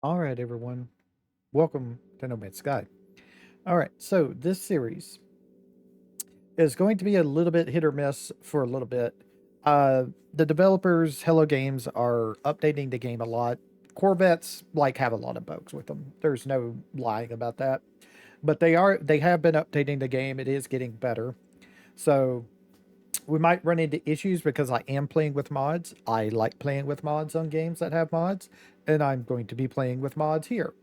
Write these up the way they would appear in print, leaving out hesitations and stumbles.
All right, everyone. Welcome to No Man's Sky. All right, so this series is going to be a little bit hit or miss for a little bit. The developers, Hello Games, are updating the game a lot. Corvettes have a lot of bugs with them. There's no lying about that. But they have been updating the game. It is getting better. So we might run into issues because I am playing with mods. I like playing with mods on games that have mods, and I'm going to be playing with mods here.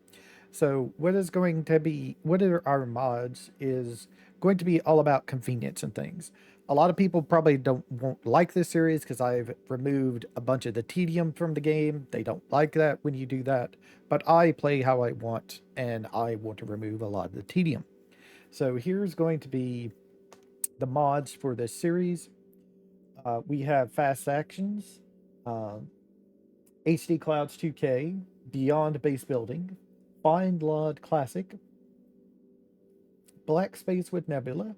So what are our mods is going to be all about convenience and things. A lot of people probably won't like this series because I've removed a bunch of the tedium from the game. They don't like that when you do that, but I play how I want and I want to remove a lot of the tedium. So here's going to be the mods for this series. We have Fast Actions, uh, HD Clouds 2K, Beyond Base Building, Find Lod Classic, Black Space with Nebula,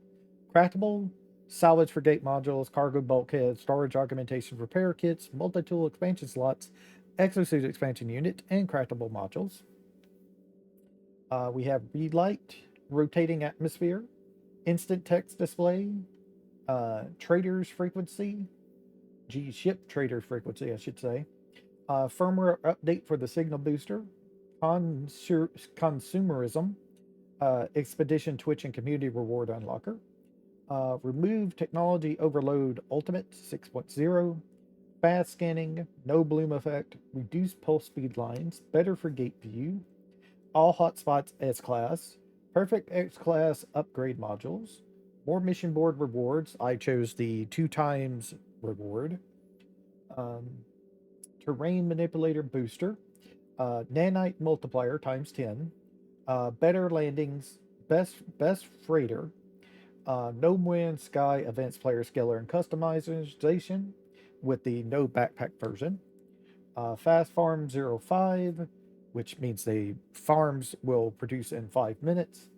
Craftable, Salvage for Gate Modules, Cargo Bulkhead, Storage Augmentation Repair Kits, Multi Tool Expansion Slots, Exosuit Expansion Unit, and Craftable Modules. We have Read Light, Rotating Atmosphere, Instant Text Display, Traders Frequency, Ship Traders Frequency, I should say, firmware update for the Signal Booster, consumerism, Expedition Twitch and Community Reward Unlocker, remove Technology Overload Ultimate 6.0, fast scanning, no bloom effect, reduce pulse speed lines, better for gate view, all hotspots S class, perfect X class upgrade modules, more mission board rewards. I chose the 2 times reward, um, terrain manipulator booster, nanite multiplier times 10, better landings, best freighter, no wind sky advanced player scaler and customization with the no backpack version, fast farm 05, which means the farms will produce in 5 minutes,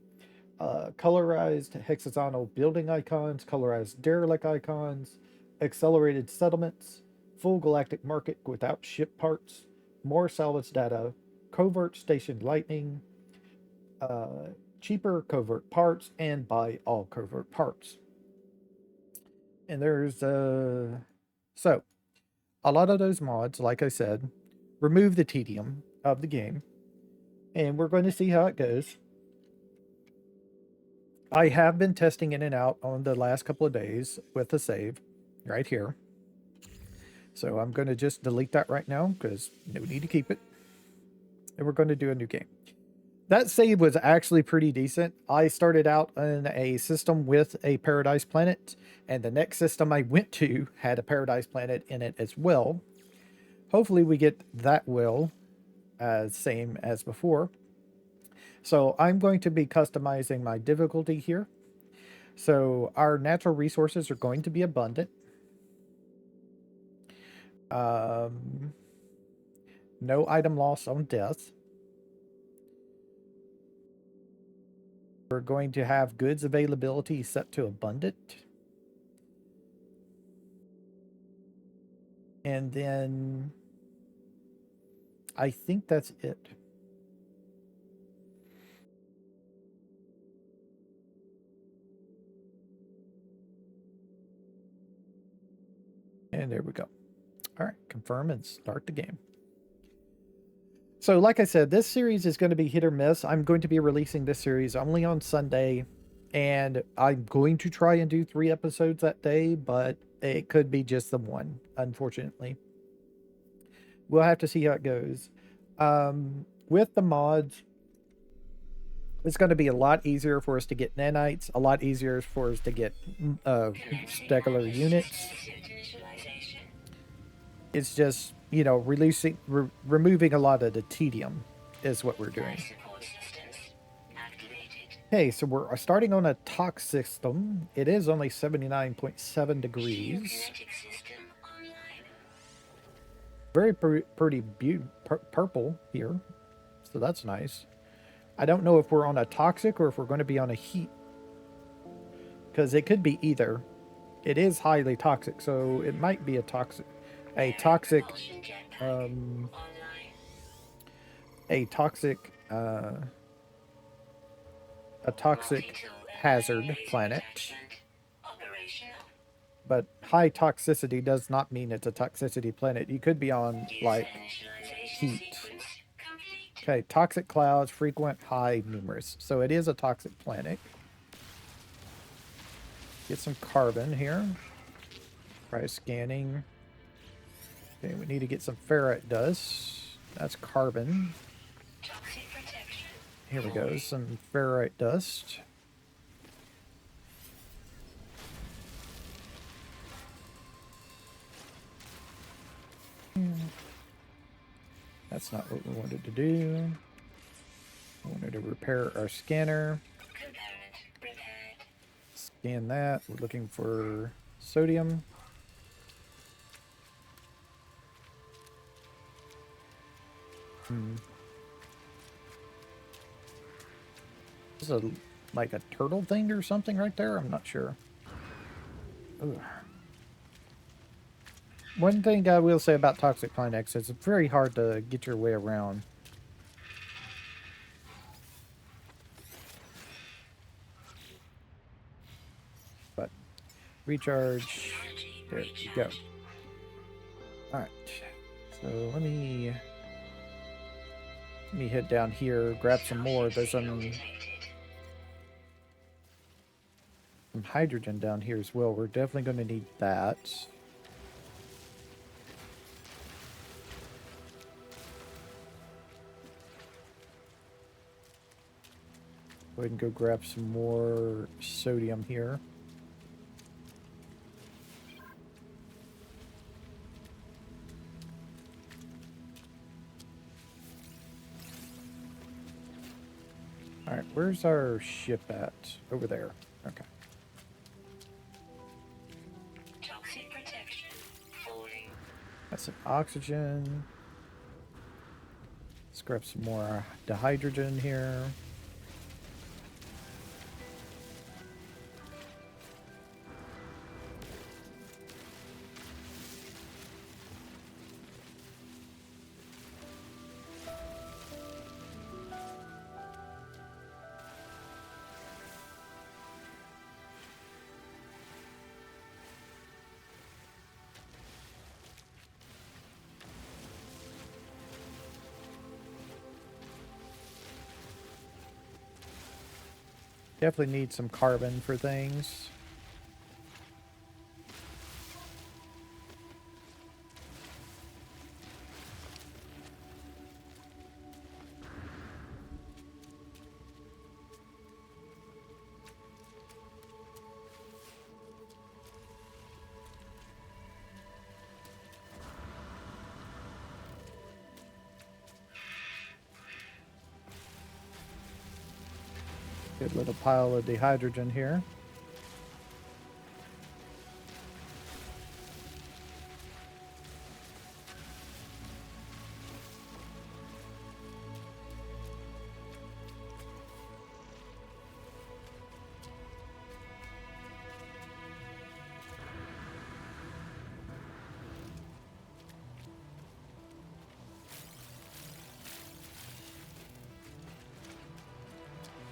colorized hexagonal building icons, colorized derelict icons, accelerated settlements, full galactic market without ship parts, more salvage data, covert station lightning, uh, cheaper covert parts, and buy all covert parts. And there's so a lot of those mods, like I said, remove the tedium of the game, and we're going to see how it goes. I have been testing in and out on the last couple of days with the save right here. So I'm going to just delete that right now because no need to keep it. And we're going to do a new game. That save was actually pretty decent. I started out in a system with a Paradise Planet, and the next system I went to had a Paradise Planet in it as well. Hopefully, we get that well as same as before. So I'm going to be customizing my difficulty here. So our natural resources are going to be abundant. Um, no item loss on death. We're going to have goods availability set to abundant. And then I think that's it. And there we go. All right, confirm and start the game. So, like I said, this series is going to be hit or miss. I'm going to be releasing this series only on Sunday, and I'm going to try and do 3 episodes that day, but it could be just the one, unfortunately. We'll have to see how it goes. With the mods, it's going to be a lot easier for us to get nanites, a lot easier for us to get stegular units. It's just, removing a lot of the tedium is what we're doing. Okay, so we're starting on a tox system. It is only 79.7 degrees. Very pretty purple here, so that's nice. I don't know if we're on a toxic or if we're going to be on a heat, because it could be either. It is highly toxic, so it might be a toxic, um, a toxic hazard planet. But high toxicity does not mean it's a toxicity planet. You could be on, like, heat. Okay, toxic clouds, frequent, high, numerous. So it is a toxic planet. Get some carbon here. Try scanning. Okay, we need to get some ferrite dust. That's carbon. Here we go, some ferrite dust. That's not what we wanted to do. I wanted to repair our scanner. Scan that. We're looking for sodium. Is this like a turtle thing or something right there? I'm not sure. Ugh. One thing I will say about toxic planets is it's very hard to get your way around. But recharge. There you go. Alright. So let me head down here, grab some more. There's some hydrogen down here as well. We're definitely going to need that. Go ahead and go grab some more sodium here. Alright, where's our ship at? Over there. Okay. Toxic protection falling. That's some oxygen. Let's grab some more dihydrogen here. Definitely need some carbon for things. Good little pile of dihydrogen here.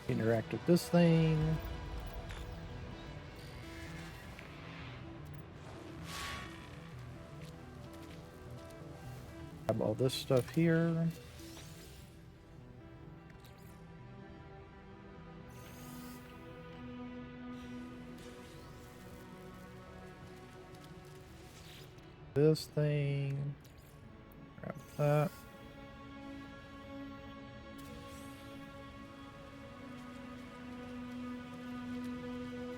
Interact with this thing. Grab all this stuff here. This thing. Grab that.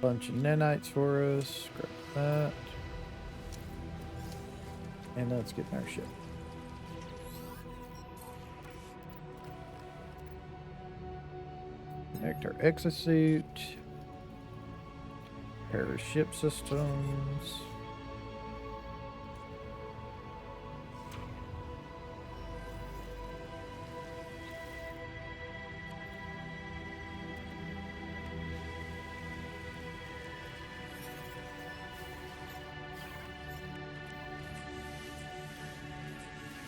Bunch of nanites for us. Grab that. And let's get in our ship. Connect our exosuit. Pair of ship systems.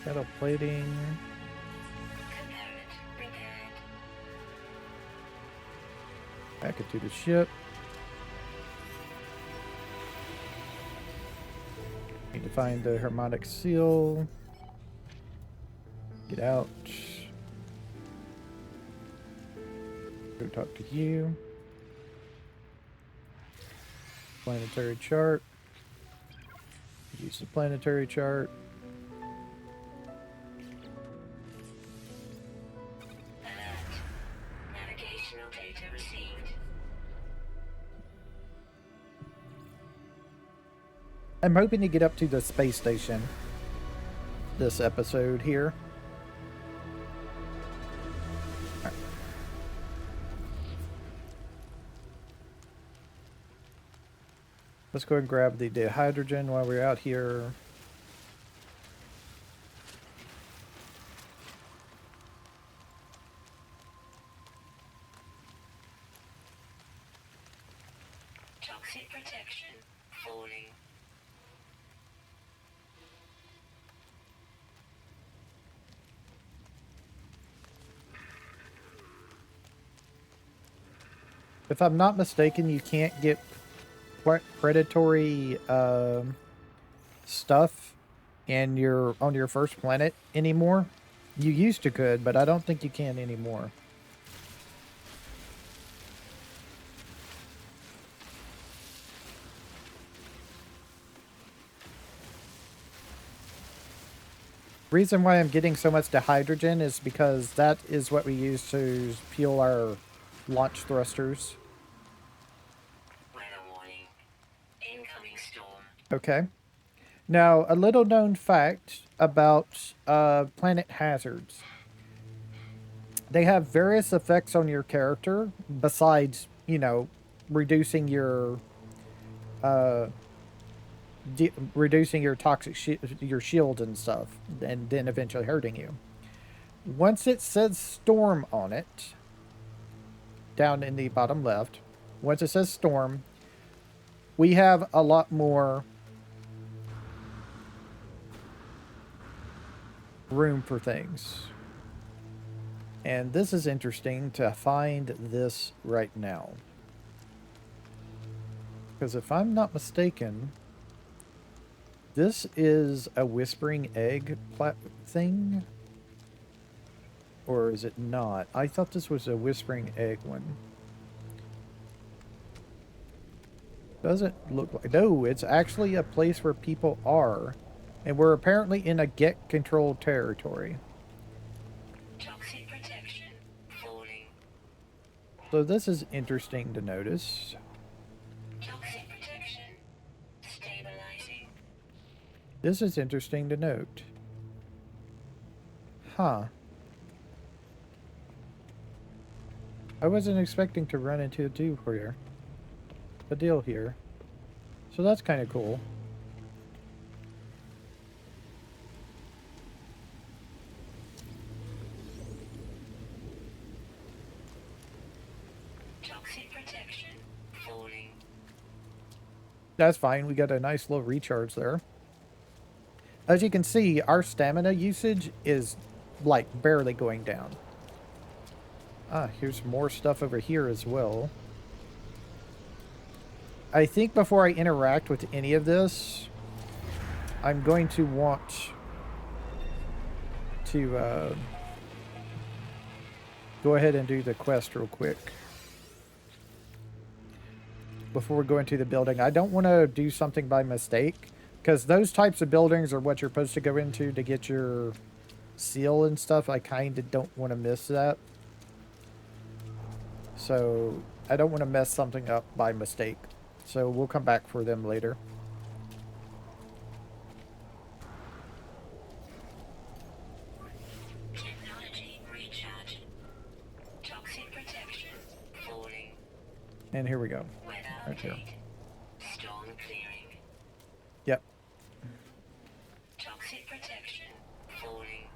Metal plating. Back into the ship. Need to find the harmonic seal. Get out. Go talk to you. Planetary chart. Use the planetary chart. Alert. Navigational data received. I'm hoping to get up to the space station this episode here. Alright. Let's go and grab the dihydrogen while we're out here. Toxic protection falling. If I'm not mistaken, you can't get predatory stuff on your first planet anymore. You used to could, but I don't think you can anymore. Reason why I'm getting so much dihydrogen is because that is what we use to fuel our launch thrusters. Weather warning. Incoming storm. Okay. Now, a little known fact about planet hazards. They have various effects on your character besides, you know, reducing your reducing your toxic your shield and stuff, and then eventually hurting you. Once it says storm on it, down in the bottom left, once it says storm, we have a lot more room for things. And this is interesting to find this right now. Because if I'm not mistaken, this is a whispering egg thing. Or is it not? I thought this was a whispering egg one. Doesn't look like... No, it's actually a place where people are. And we're apparently in a get-controlled territory. Toxic protection falling. So this is interesting to notice. Toxic protection stabilizing. This is interesting to note. Huh. I wasn't expecting to run into a deal here. So that's kind of cool. Toxic protection falling. That's fine. We got a nice little recharge there. As you can see, our stamina usage is like barely going down. Ah, here's more stuff over here as well. I think before I interact with any of this, I'm going to want to go ahead and do the quest real quick. Before we go into the building. I don't want to do something by mistake, because those types of buildings are what you're supposed to go into to get your seal and stuff. I kind of don't want to miss that. So I don't want to mess something up by mistake. So we'll come back for them later. Technology recharge. Toxic protection falling. And here we go. Weather Right here. update. Storm clearing. Yep. Toxic protection falling.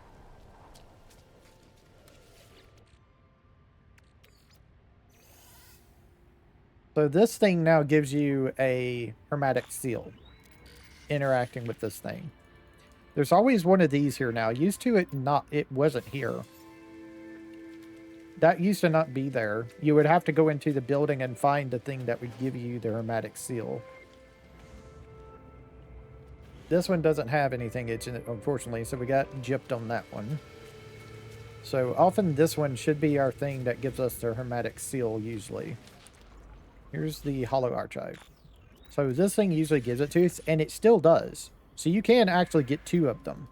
So this thing now gives you a hermetic seal interacting with this thing. There's always one of these here now. Used to it wasn't here. That used to not be there. You would have to go into the building and find the thing that would give you the hermetic seal. This one doesn't have anything, unfortunately, so we got gypped on that one. So often this one should be our thing that gives us the hermetic seal usually. Here's the hollow archive. So this thing usually gives it to us, and it still does. So you can actually get 2 of them.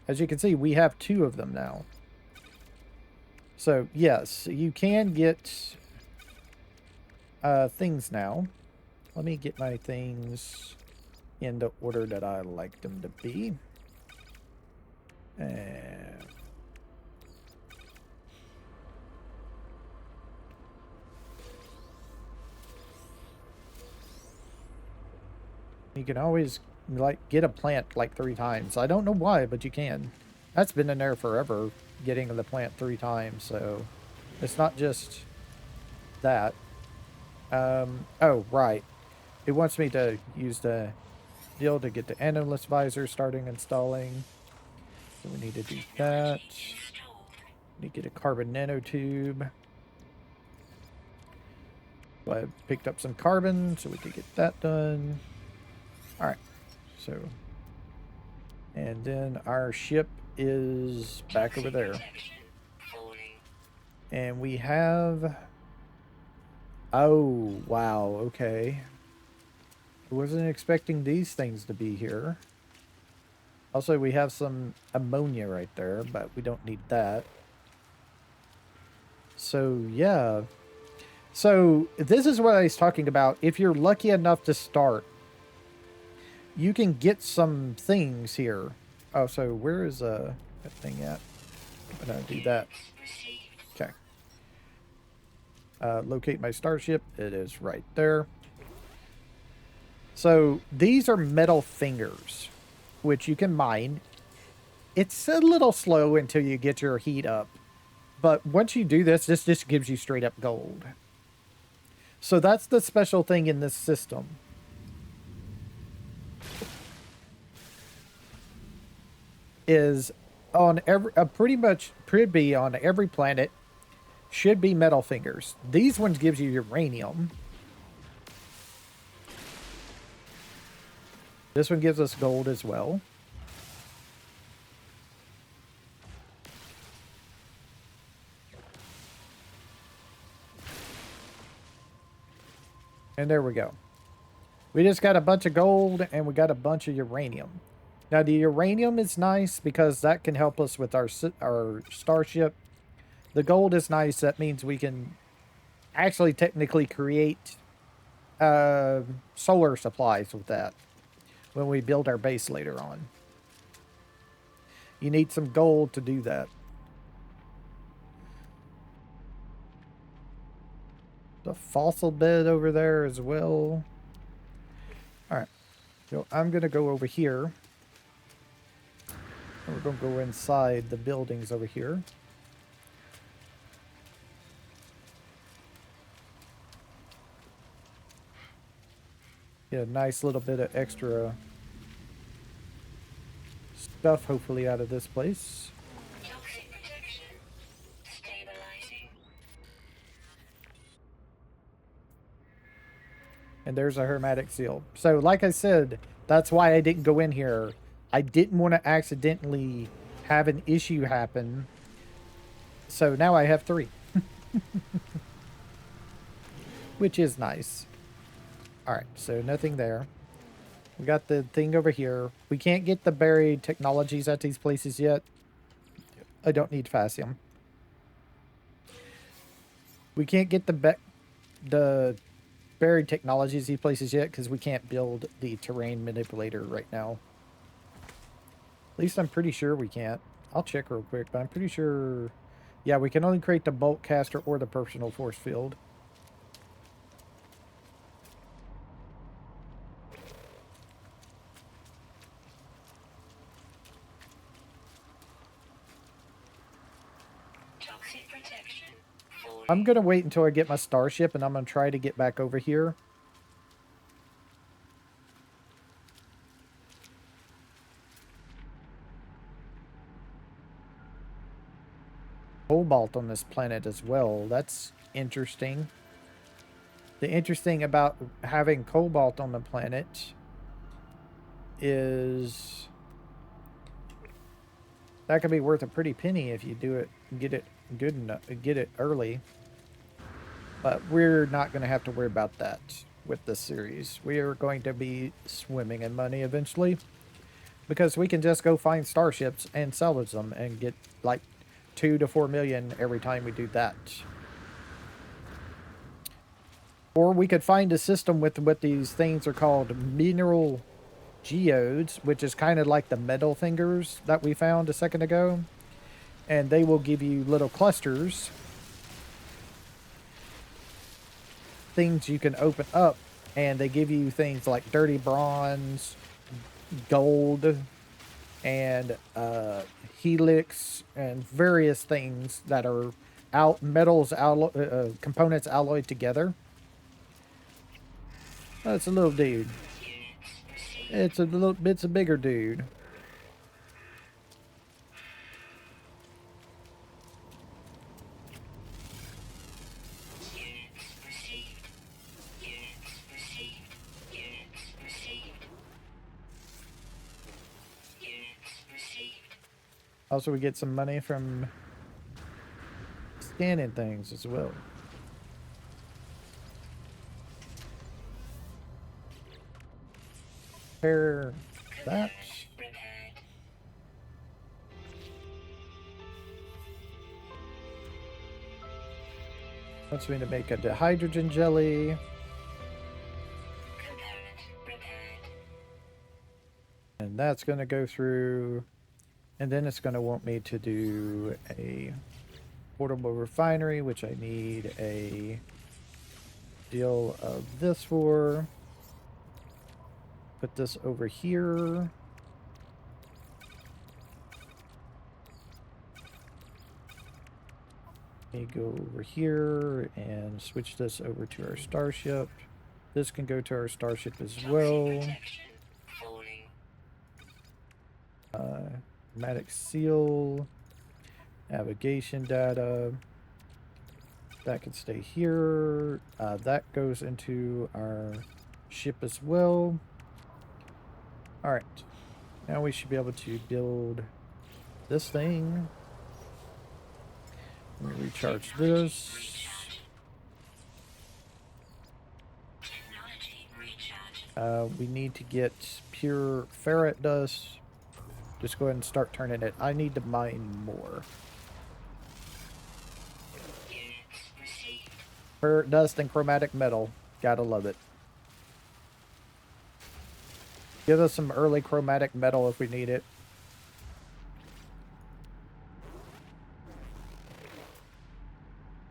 As you can see, we have 2 of them now. So yes, you can get things now. Let me get my things in the order that I like them to be. And you can always like get a plant like 3 times. I don't know why, but you can. That's been in there forever, getting the plant 3 times, so it's not just that. Oh, right. It wants me to use the deal to get the analyst visor starting installing. So we need to do that. Need to get a carbon nanotube. So I picked up some carbon so we could get that done. Alright. So, and then our ship is back over there. And we have... Oh, wow, okay. I wasn't expecting these things to be here. Also, we have some ammonia right there, but we don't need that. So, yeah. So, this is what I was talking about. If you're lucky enough to start, you can get some things here. Oh, so where is that thing at? I'm gonna do that. Okay. Locate my starship. It is right there. So, these are metal fingers, which you can mine. It's a little slow until you get your heat up. But once you do this, this just gives you straight up gold. So that's the special thing in this system. Is on every, pretty be on every planet should be metal fingers. These ones gives you uranium. This one gives us gold as well. And there we go. We just got a bunch of gold and we got a bunch of uranium. Now the uranium is nice because that can help us with our starship. The gold is nice. That means we can actually technically create solar supplies with that when we build our base later on. You need some gold to do that. The fossil bed over there as well. Alright. So I'm going to go over here. And we're going to go inside the buildings over here. Get a nice little bit of extra stuff, hopefully, out of this place. Toxic protection. Stabilizing. And there's a hermetic seal. So, like I said, that's why I didn't go in here. I didn't want to accidentally have an issue happen. So now I have 3. Which is nice. Alright, so nothing there. We got the thing over here. We can't get the buried technologies at these places yet. I don't need Fassium. We can't get the buried technologies these places yet because we can't build the terrain manipulator right now. At least I'm pretty sure we can't. I'll check real quick, but I'm pretty sure... Yeah, we can only create the bolt caster or the personal force field. Toxic protection. Falling. I'm going to wait until I get my starship, and I'm going to try to get back over here. cobalt on this planet as well. That's interesting. The interesting about having cobalt on the planet is that could be worth a pretty penny if you do it, get it good enough, get it early. But we're not going to have to worry about that with this series. We are going to be swimming in money eventually because we can just go find starships and salvage them and get like 2 to 4 million every time we do that. Or we could find a system with what these things are called mineral geodes, which is kind of like the metal fingers that we found a second ago. And they will give you little clusters, things you can open up, and they give you things like dirty bronze, gold, and helix, and various things that are components alloyed together. Oh, it's a little dude. It's a bigger dude. Also, we get some money from scanning things as well. Repair that. Wants me to make a dihydrogen jelly. And that's going to go through. And then it's going to want me to do a portable refinery, which I need a deal of this for. Put this over here. Let me go over here and switch this over to our starship. This can go to our starship as well. Pneumatic seal, navigation data. That can stay here. That goes into our ship as well. All right, now we should be able to build this thing. Let me recharge this. We need to get pure ferret dust. Just go ahead and start turning it. I need to mine more. Ferret dust and chromatic metal. Gotta love it. Give us some early chromatic metal if we need it.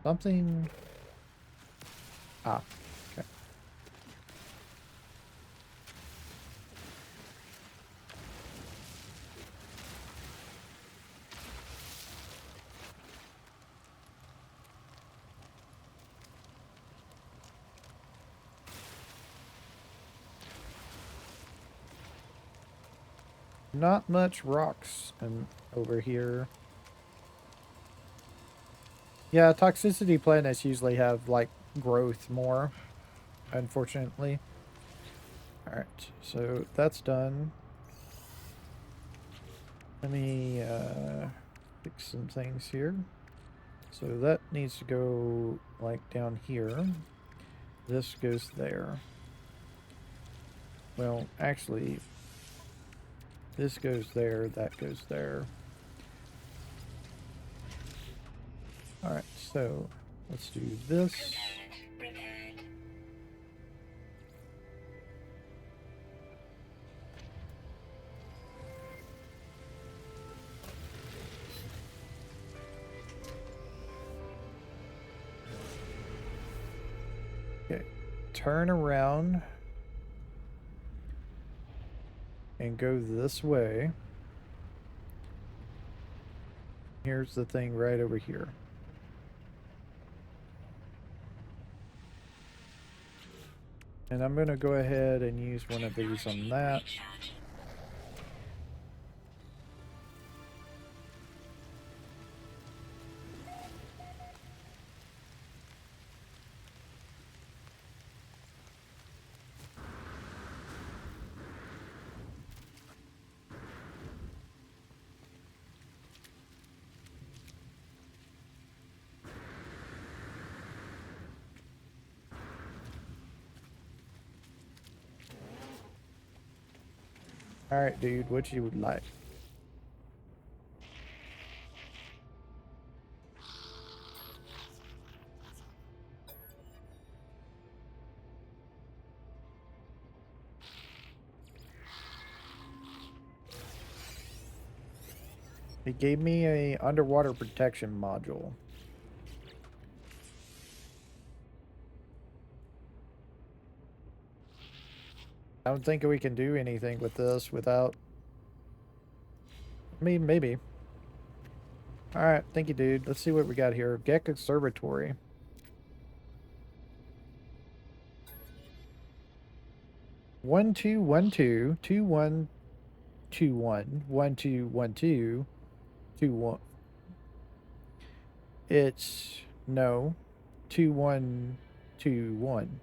Something... Ah, okay. Not much rocks over here. Yeah, toxicity planets usually have, like, growth more, unfortunately. Alright, so that's done. Let me fix some things here. So that needs to go, like, down here. This goes there. Well, actually, this goes there, that goes there. Alright, so let's do this. Okay, turn around and go this way. Here's the thing right over here. And I'm going to go ahead and use one of these on that. Alright, dude, what you would like? He gave me a underwater protection module. I don't think we can do anything with this without... I mean, maybe. Alright, thank you, dude. Let's see what we got here. Gek Observatory. One two one two 2121 1212 21. It's no 2121.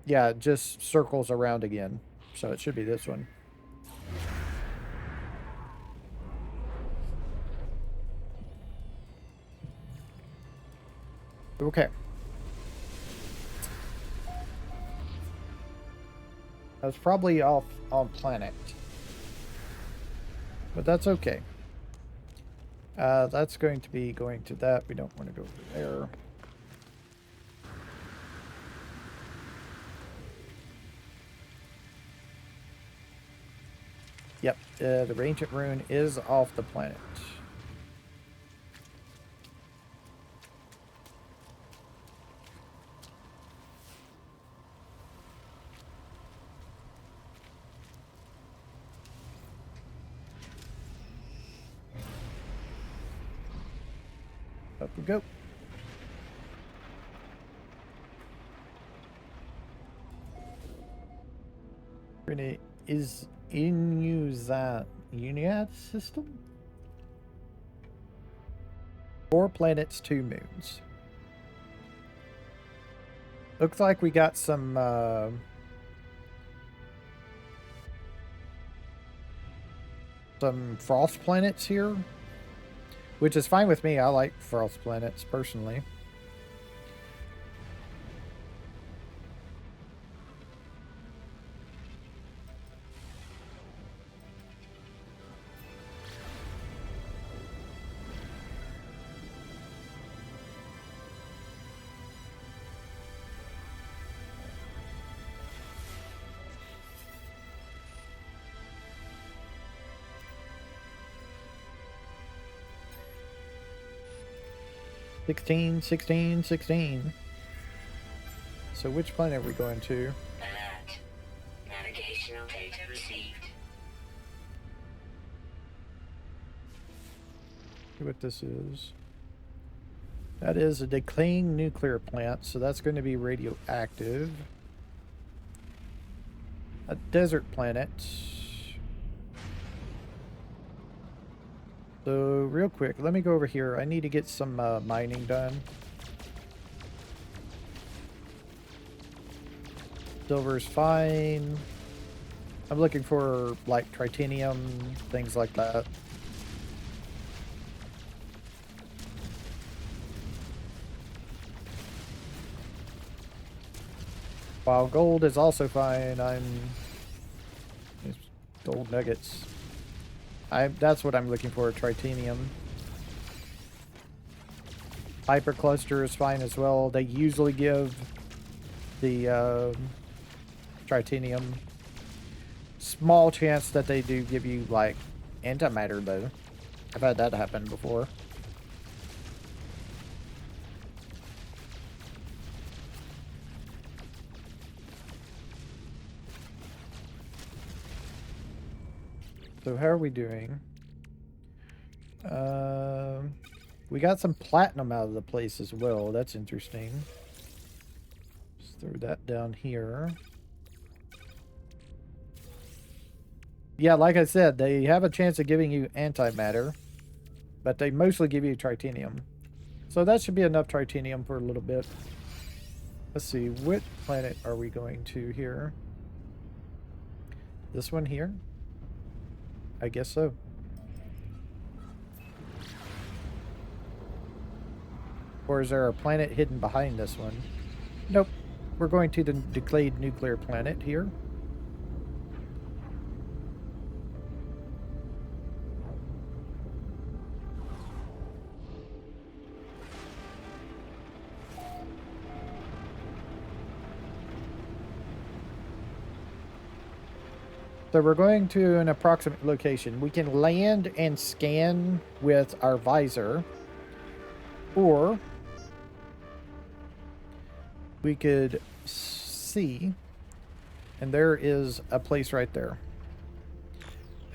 Yeah, it just circles around again. So it should be this one. Okay. That's probably off on planet. But that's okay. That's going to be going to that. We don't want to go over there. Yep, the Ancient Rune is off the planet. Up we go. Really is Inuit system? 4 planets, 2 moons. Looks like we got some frost planets here, which is fine with me. I like frost planets personally. Sixteen. So which planet are we going to? Alert. Navigational data received. See what this is. That is a decaying nuclear plant, so that's going to be radioactive. A desert planet. So real quick, let me go over here. I need to get some mining done. Silver's fine. I'm looking for like tritanium, things like that. While gold is also fine, gold nuggets. That's what I'm looking for, tritanium. Hypercluster is fine as well. They usually give the tritanium. Small chance that they do give you like antimatter though. I've had that happen before. So how are we doing? We got some platinum out of the place as well. That's interesting. Just throw that down here. Yeah, like I said, they have a chance of giving you antimatter, but they mostly give you tritanium. So that should be enough tritanium for a little bit. Let's see, what planet are we going to here? This one here? I guess so. Or is there a planet hidden behind this one? Nope. We're going to the decayed nuclear planet here. So we're going to an approximate location. We can land and scan with our visor, or we could see, and there is a place right there.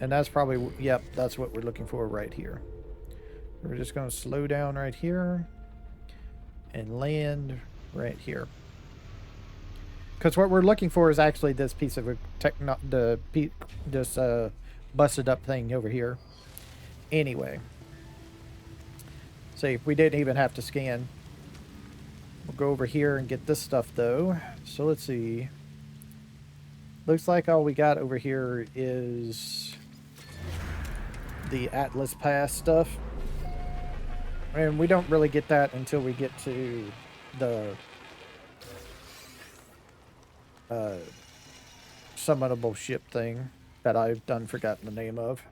And that's probably, yep, that's what we're looking for right here. We're just going to slow down right here and land right here. Because what we're looking for is actually this piece of this busted up thing over here. Anyway. See, we didn't even have to scan. We'll go over here and get this stuff though. So let's see. Looks like all we got over here is the Atlas Pass stuff. And we don't really get that until we get to the summonable ship thing that I've done forgotten the name of.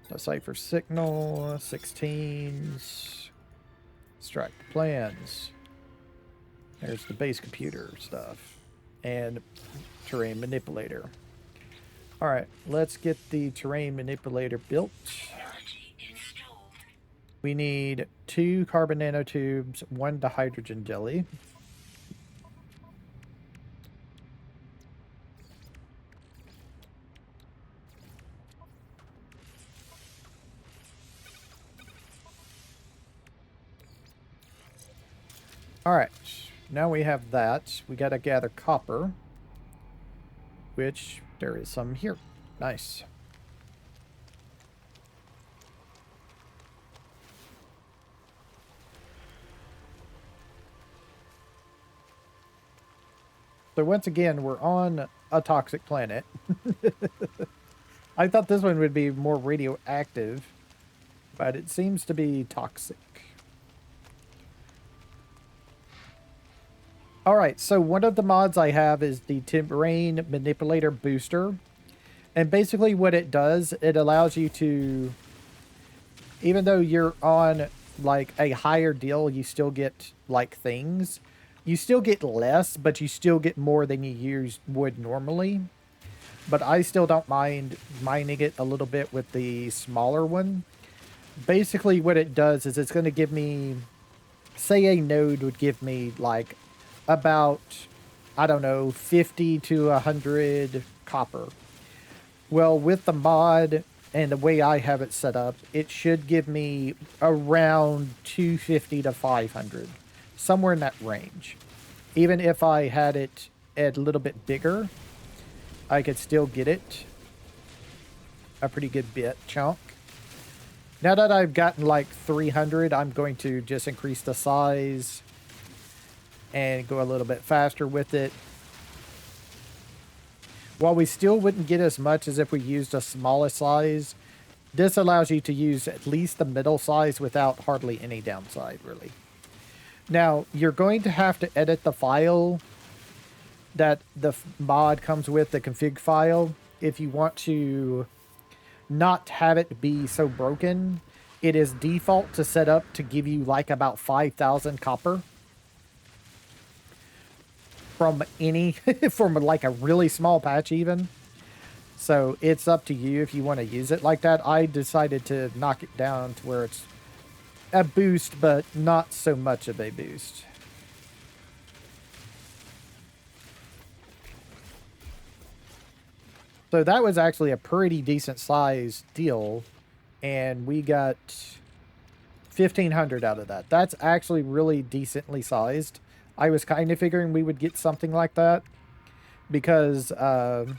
The Cipher Signal, 16s, Strike Plans. There's the base computer stuff. And terrain manipulator. Alright, let's get the terrain manipulator built. We need 2 carbon nanotubes, 1 dihydrogen jelly. Alright, now we have that. We gotta gather copper, which there is some here. Nice. So once again, we're on a toxic planet. I thought this one would be more radioactive, but it seems to be toxic. Alright, so one of the mods I have is the Terrain Manipulator Booster. And basically what it does, it allows you to, even though you're on like a higher deal, you still get like things. You still get less, but you still get more than you would normally. But I still don't mind mining it a little bit with the smaller one. Basically what it does is it's going to give me, say a node would give me like about, I don't know, 50 to 100 copper. Well, with the mod and the way I have it set up, it should give me around 250 to 500. Somewhere in that range. Even if I had it a little bit bigger, I could still get it a pretty good chunk. Now that I've gotten like 300, I'm going to just increase the size and go a little bit faster with it. While we still wouldn't get as much as if we used a smaller size, this allows you to use at least the middle size without hardly any downside, really. Now, you're going to have to edit the file that the mod comes with, the config file, if you want to not have it be so broken. It is default to set up to give you like about 5,000 copper. From from like a really small patch even. So it's up to you if you want to use it like that. I decided to knock it down to where it's a boost, but not so much of a boost. So that was actually a pretty decent size deal, and we got 1,500 out of that. That's actually really decently sized. I was kind of figuring we would get something like that, because that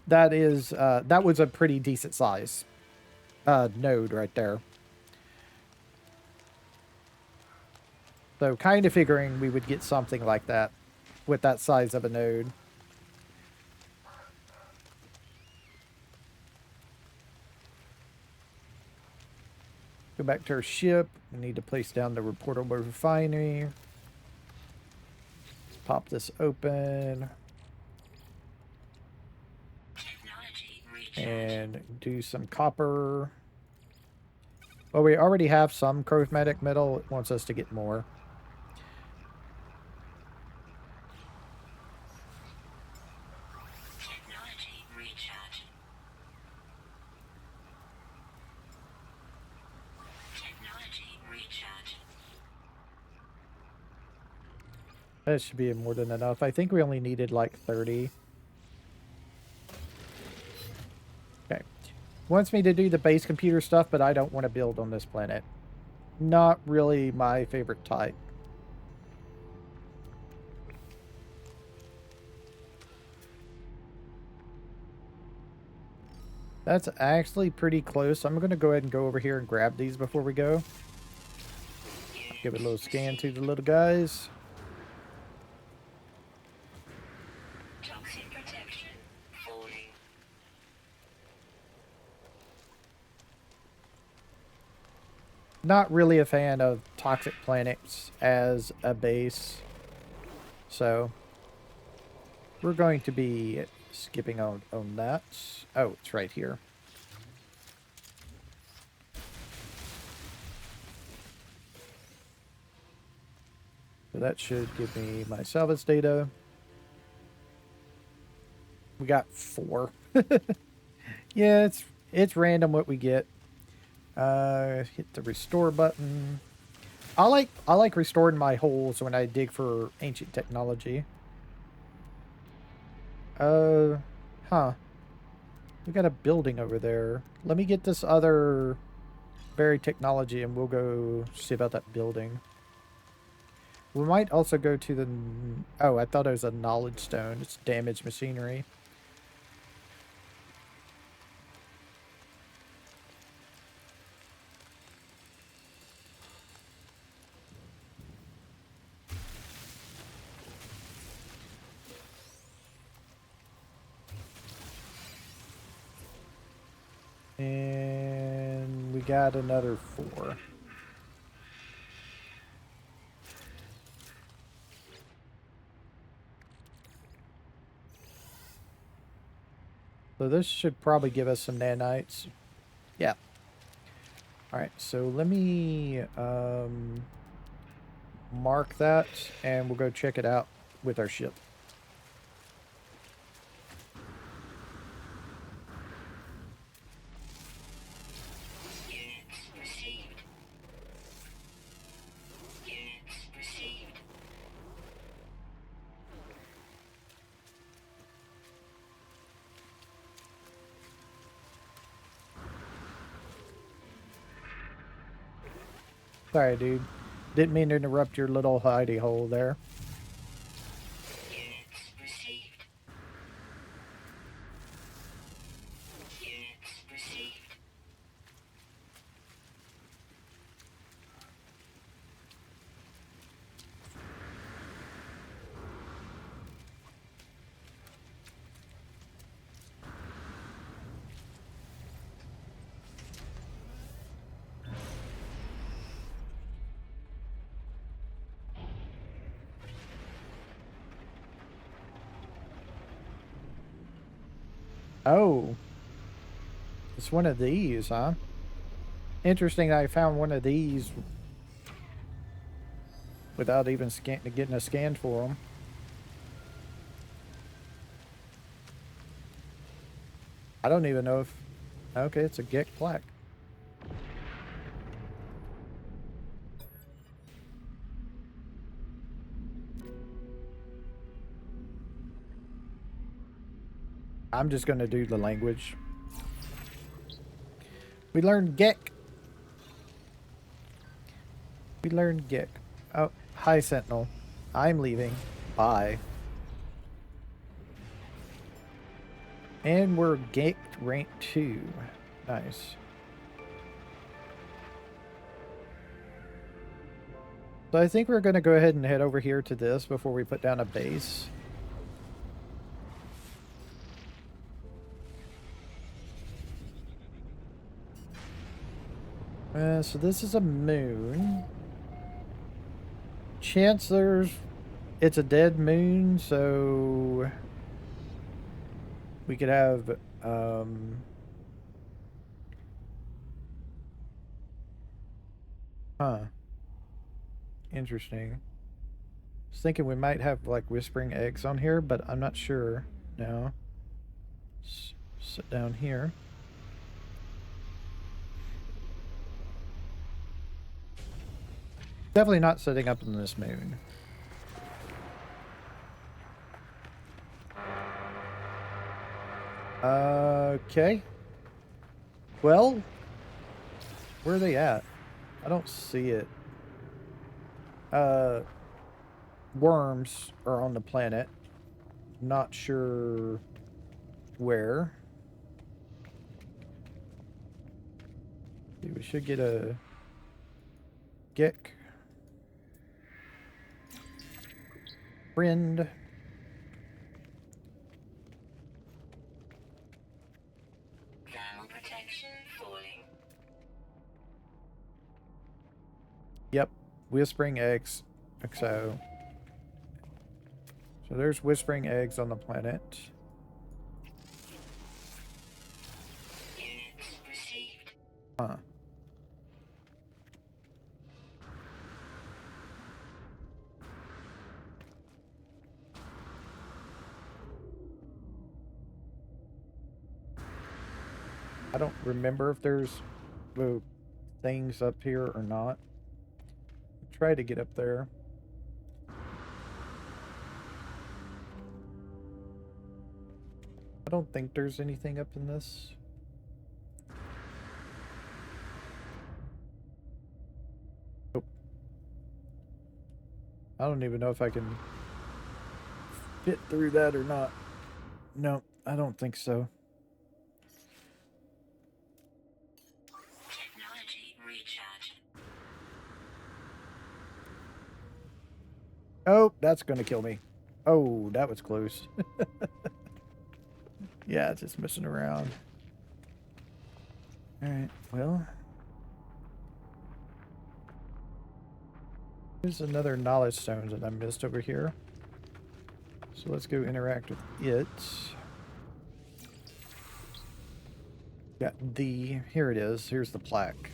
was a pretty decent size node right there. So kind of figuring we would get something like that with that size of a node. Go back to our ship. We need to place down the reportable refinery. Let's pop this open. And do some copper. Well, we already have some chromatic metal. It wants us to get more. That should be more than enough. I think we only needed like 30. Okay. Wants me to do the base computer stuff, but I don't want to build on this planet. Not really my favorite type. That's actually pretty close. I'm going to go ahead and go over here and grab these before we go. Give it a little scan to the little guys. Toxic protection falling. Not really a fan of toxic planets as a base. So we're going to be skipping on that. Oh, it's right here. So that should give me my salvage data. We got 4. Yeah, it's random what we get. Hit the restore button. I like restoring my holes when I dig for ancient technology. Huh. We got a building over there. Let me get this other buried technology and we'll go see about that building. We might also go to the... Oh, I thought it was a knowledge stone. It's damaged machinery. And we got another 4. So this should probably give us some nanites. Yeah. Alright, so let me mark that and we'll go check it out with our ship. Units received. Units received. Sorry, dude. Didn't mean to interrupt your little hidey hole there. Units received. Units received. Oh. It's one of these, huh? Interesting I found one of these without even getting a scan for them. I don't even know if... Okay, it's a Gek plaque. I'm just going to do the language. We learned Gek. We learned Gek. Oh, hi, Sentinel. I'm leaving. Bye. And we're Gek rank 2. Nice. So I think we're going to go ahead and head over here to this before we put down a base. So this is a moon. Chancellor's... It's a dead moon, so... We could have... Huh. Interesting. I was thinking we might have, like, whispering eggs on here, but I'm not sure now. Sit down here. Definitely not setting up in this moon. Okay. Well, where are they at? I don't see it. Uh, Worms are on the planet. Not sure where. We should get a Gek friend. Thermal protection falling. Yep, Whispering Eggs. So there's Whispering Eggs on the planet. Units received. Huh. I don't remember if there's things up here or not. Try to get up there. I don't think there's anything up in this. Nope. I don't even know if I can fit through that or not. No, I don't think so. Technology recharge. Oh, that's gonna kill me. Oh, that was close. Yeah, just messing around. Alright, well. There's another knowledge stone that I missed over here. So let's go interact with it. Got the... Here it is. Here's the plaque.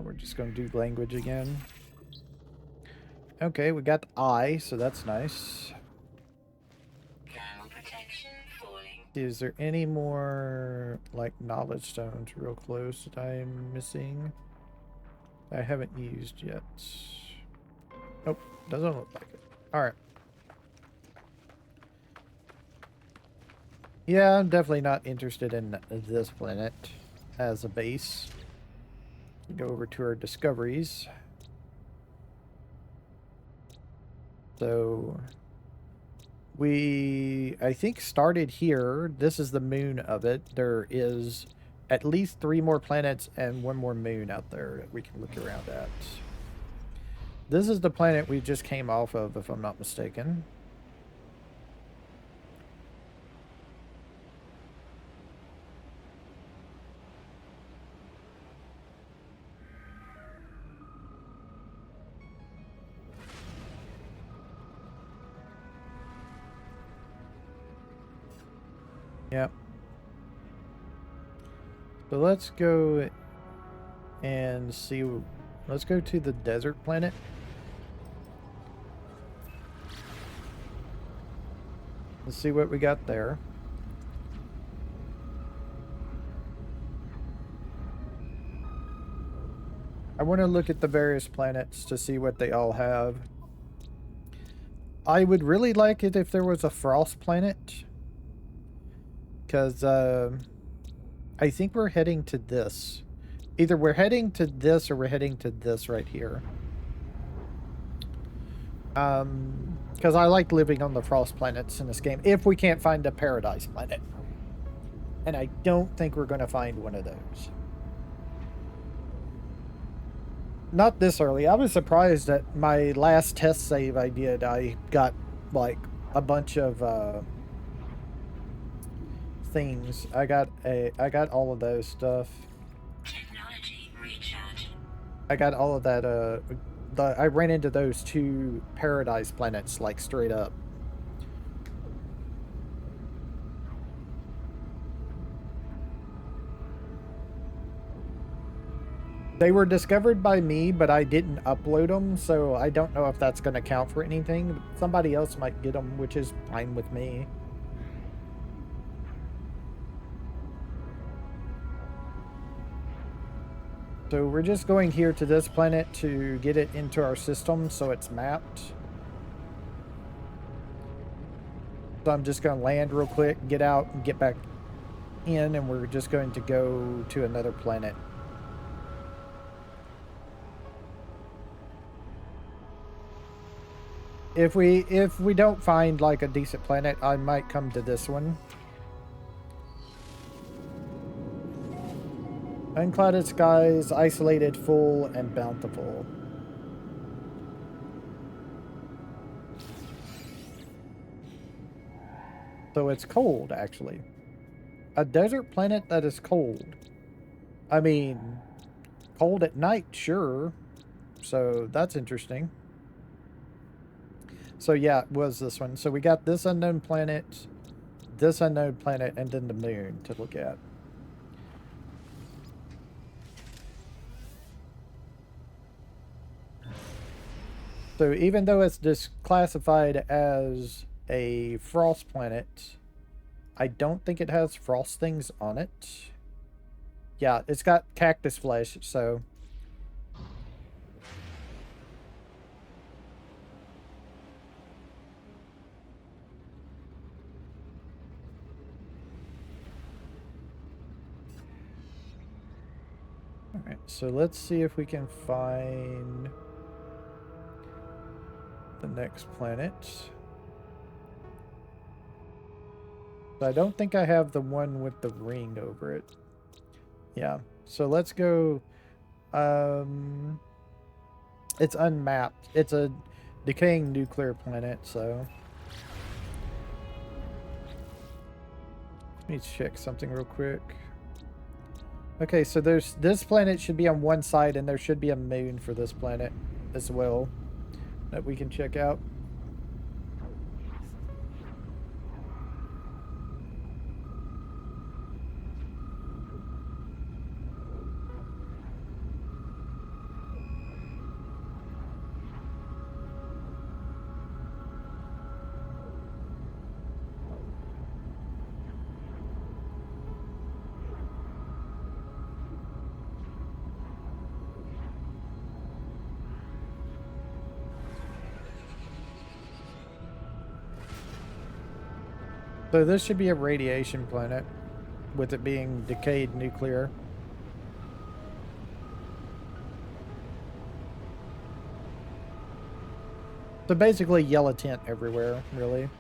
We're just going to do language again. Okay, we got the I, so that's nice. Thermal protection falling. Is there any more, like, knowledge stones real close that I'm missing? I haven't used yet. Nope, doesn't look like it. Alright. Yeah, I'm definitely not interested in this planet as a base. Go over to our discoveries. So we, I think, started here. This is the moon of it. There is at least 3 more planets and 1 more moon out there that we can look around at. This is the planet we just came off of, if I'm not mistaken. Yep. So let's go and see. Let's go to the desert planet. Let's see what we got there. I want to look at the various planets to see what they all have. I would really like it if there was a frost planet. Because I think we're heading to this. Either we're heading to this or we're heading to this right here. Because I like living on the frost planets in this game. If we can't find a paradise planet. And I don't think we're going to find one of those. Not this early. I was surprised that my last test save I did, I got like a bunch of things. I got all of those stuff. Technology recharge. I got all of that I ran into those 2 paradise planets like straight up. They were discovered by me, but I didn't upload them, so I don't know if that's going to count for anything. Somebody else might get them, which is fine with me. So we're just going here to this planet to get it into our system so it's mapped. So I'm just going to land real quick, get out, and get back in, and we're just going to go to another planet. If we don't find like a decent planet, I might come to this one. Unclouded skies, isolated, full, and bountiful. So it's cold, actually. A desert planet that is cold. I mean, cold at night, sure. So that's interesting. So yeah, it was this one. So we got this unknown planet, and then the moon to look at. So even though it's classified as a frost planet, I don't think it has frost things on it. Yeah, it's got cactus flesh, so... Alright, so let's see if we can find the next planet. So I don't think I have the one with the ring over it. Yeah, so let's go... It's unmapped. It's a decaying nuclear planet, so... Let me check something real quick. Okay, so this planet should be on one side, and there should be a moon for this planet as well that we can check out. So this should be a radiation planet, with it being decayed nuclear. So basically yellow tint everywhere, really.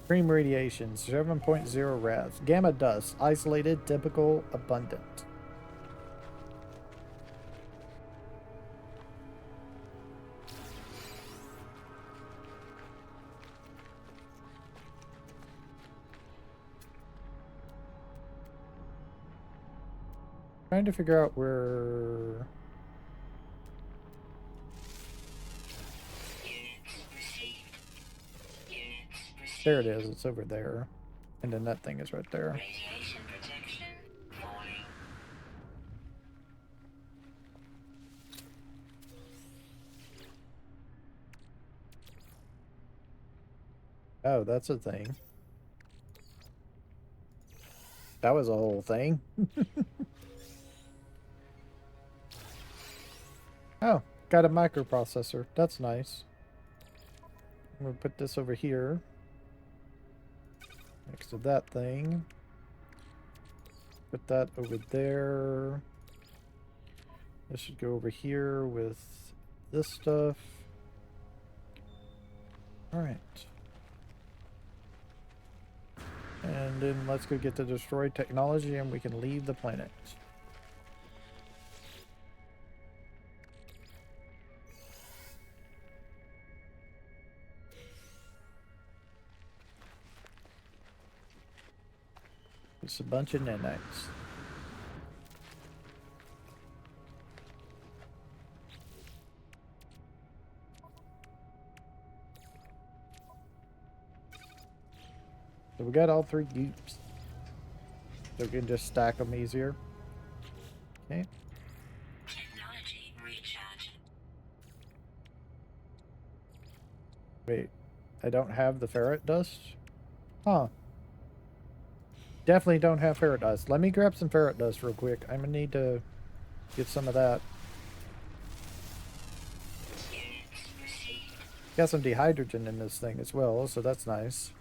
Extreme radiation, 7.0 revs. Gamma dust, isolated, typical, abundant. Trying to figure out where... There it is. It's over there. And then that thing is right there. Radiation protection falling. Oh, that's a thing. That was a whole thing. Oh, got a microprocessor. That's nice. I'm going to put this over here. Next to that thing. Put that over there. This should go over here with this stuff. Alright. And then let's go get the destroyed technology and we can leave the planet. It's a bunch of nanites. we got all 3 goops. So we can just stack them easier. Okay. Technology recharge. Wait, I don't have the ferret dust? Huh. Definitely don't have ferret dust. Let me grab some ferret dust real quick. I'm gonna need to get some of that. Units received. Got some dehydrogen in this thing as well, so that's nice.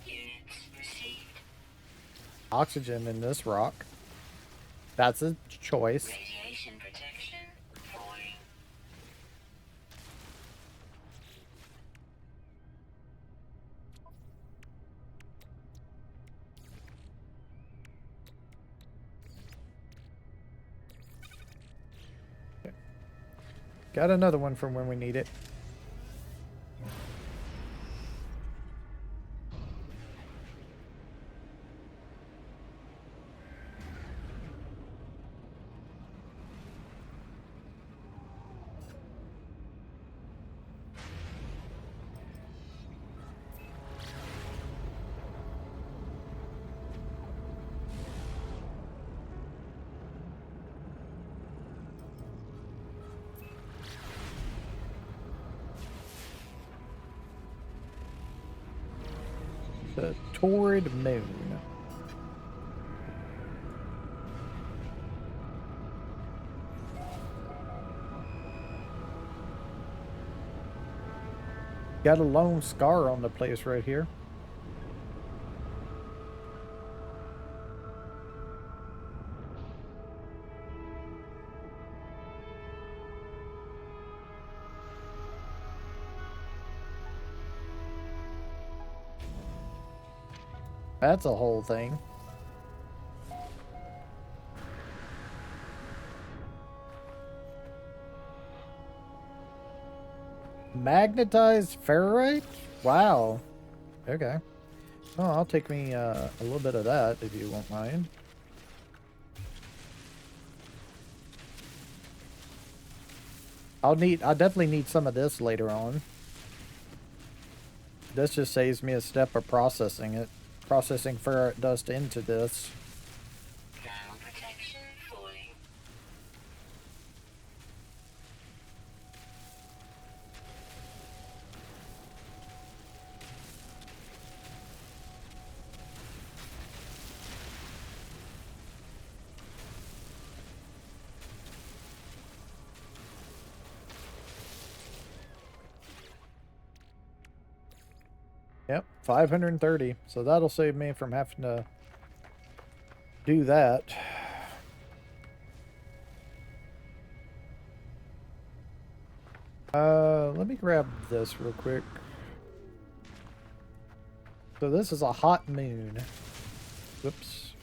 Units received. Oxygen in this rock. That's a choice. Radiation protection falling. Got another one from when we need it. The Torrid Moon. Got a lone scar on the place right here. That's a whole thing. Magnetized ferrite? Wow. Okay. Oh, I'll take me a little bit of that if you won't mind. I'll definitely need some of this later on. This just saves me a step of processing it. Processing ferrite dust into this. Ground protection falling. Yep, 530. So that'll save me from having to do that. Let me grab this real quick. So this is a hot moon. Whoops.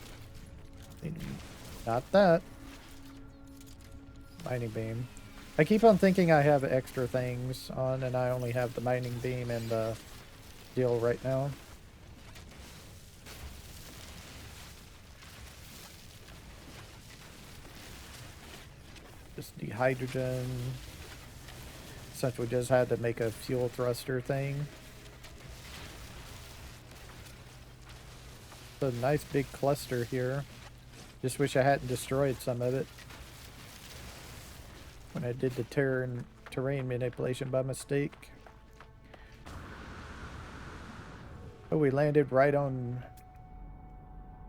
Not that. Mining beam. I keep on thinking I have extra things on, and I only have the mining beam and the deal right now. Just dehydrogen. Essentially just had to make a fuel thruster thing. A nice big cluster here. Just wish I hadn't destroyed some of it when I did the terrain manipulation by mistake. Oh, we landed right on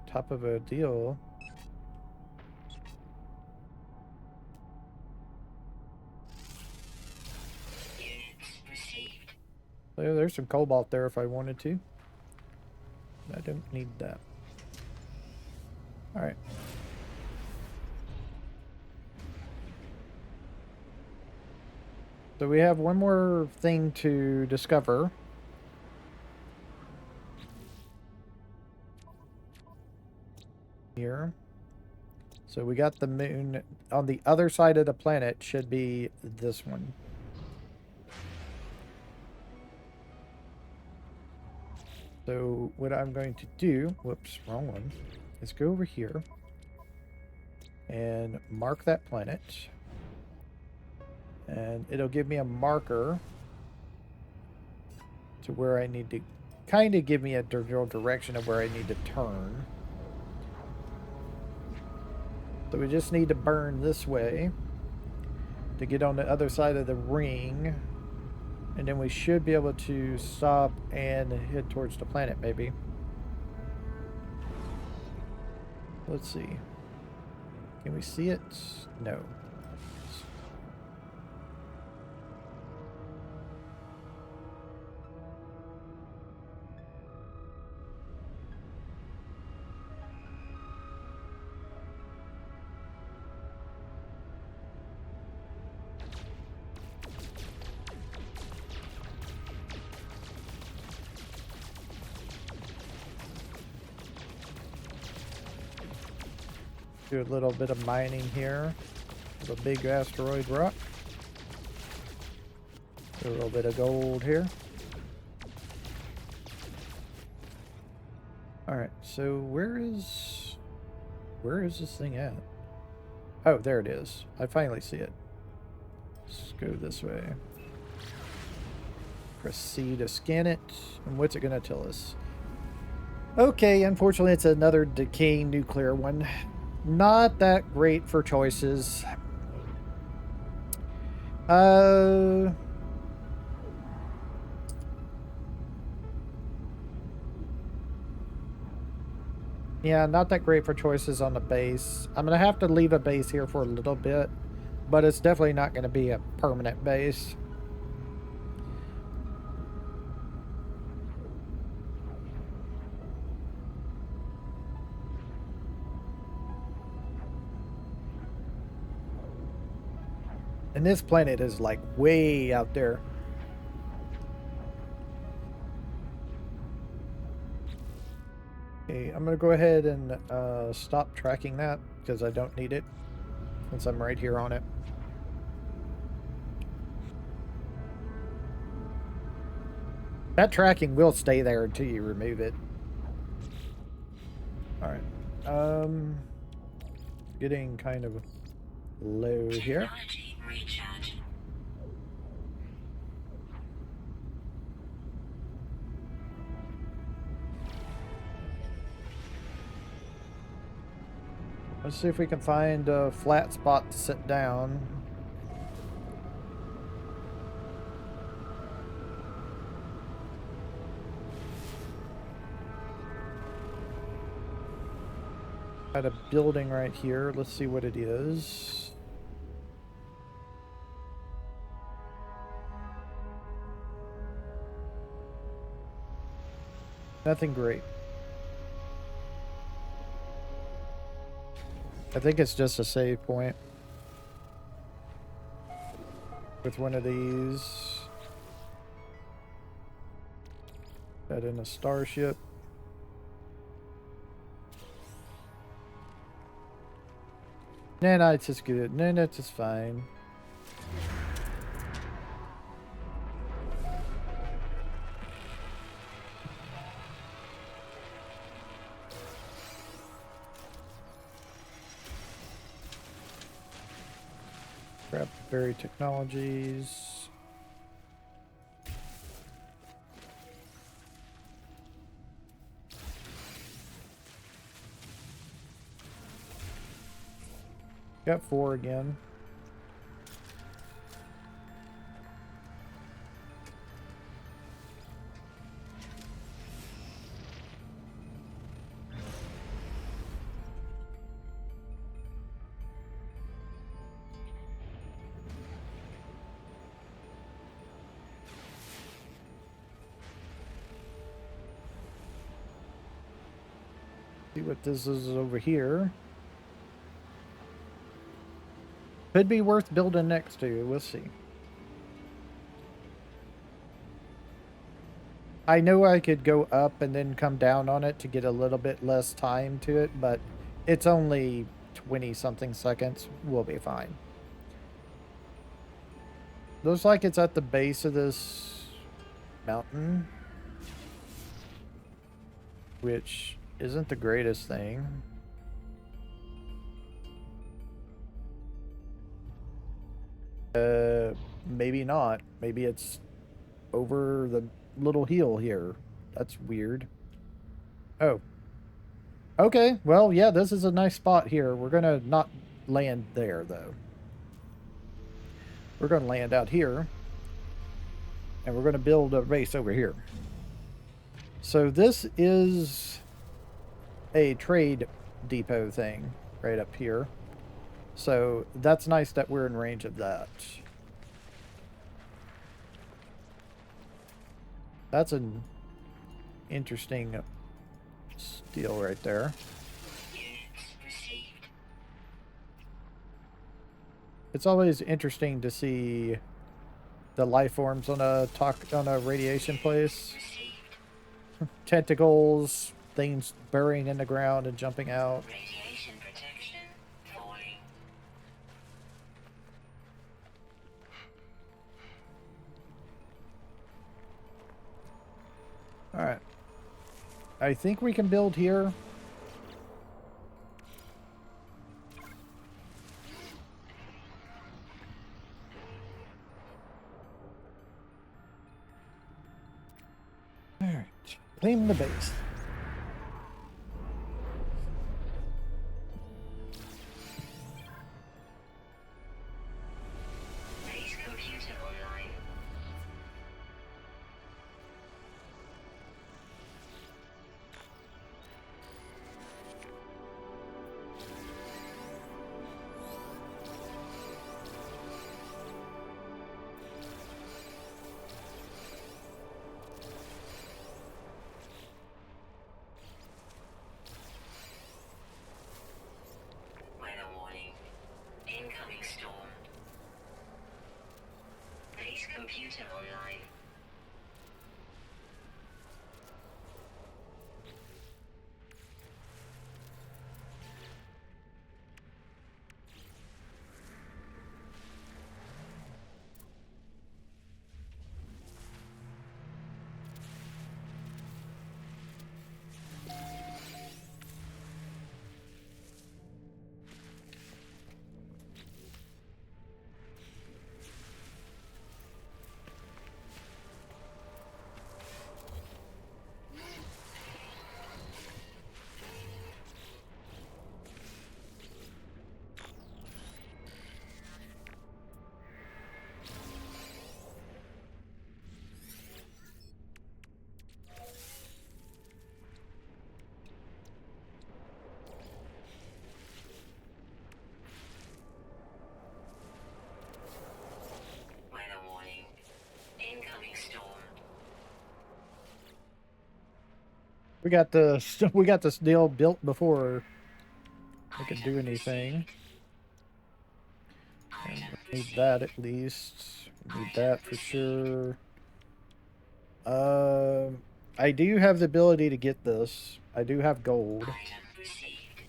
top of a deal. Units received. There's some cobalt there if I wanted to. I don't need that. Alright. So we have one more thing to discover. Here. So we got the moon on the other side of the planet, should be this one. So what I'm going to do, whoops, wrong one, is go over here and mark that planet. And it'll give me a marker to where I need to kind of give me a general direction of where I need to turn. So we just need to burn this way to get on the other side of the ring. And then we should be able to stop and head towards the planet, maybe. Let's see. Can we see it? No. Do a little bit of mining here. A big asteroid rock. A little bit of gold here. Alright, so where is this thing at? Oh, there it is. I finally see it. Let's go this way. Press C to scan it. And what's it going to tell us? Okay, unfortunately it's another decaying nuclear one. Not that great for choices. Yeah, not that great for choices on the base. I'm going to have to leave a base here for a little bit, but it's definitely not going to be a permanent base. And this planet is like way out there. Okay, I'm going to go ahead and stop tracking that because I don't need it since I'm right here on it. That tracking will stay there until you remove it. Alright. Getting kind of low here. Technology recharge. Let's see if we can find a flat spot to sit down. Got a building right here. Let's see what it is. Nothing great. I think it's just a save point with one of these. Got in a starship. Nanites is good. Nanites is fine. Grab berry technologies. Got 4 again. See what this is over here. Could be worth building next to. We'll see. I know I could go up and then come down on it to get a little bit less time to it, but it's only 20-something seconds. We'll be fine. Looks like it's at the base of this mountain. which isn't the greatest thing. Maybe not. Maybe it's over the little hill here. That's weird. Oh. Okay, well, yeah, this is a nice spot here. We're gonna not land there, though. We're gonna land out here. And we're gonna build a base over here. So this is a trade depot thing right up here. So that's nice that we're in range of that. That's an interesting steal right there. Units received. It's always interesting to see the life forms on a radiation place. Received. Tentacles, things burying in the ground and jumping out. Radiation protection falling. Alright. I think we can build here. Alright. Claim the base. Base computer online. Weather warning. Incoming storm. Base computer online. Weather warning. Incoming storm. We got this deal built before we could do anything. And we need that at least. We need that for sure. I do have the ability to get this. I do have gold. Item received.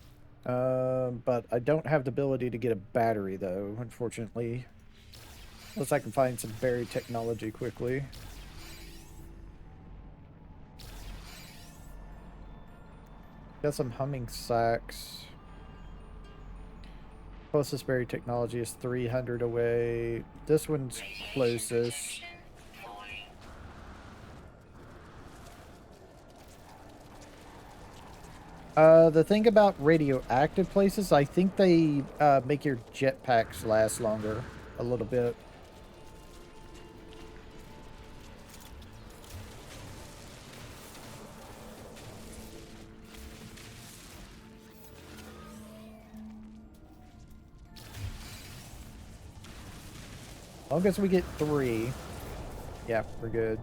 But I don't have the ability to get a battery though, unfortunately. Unless I can find some buried technology quickly. Got some humming sacks. Closest buried technology is 300 away. This one's Radiation closest. protection falling. The thing about radioactive places, I think they make your jetpacks last longer a little bit. As long as we get 3, yeah, we're good.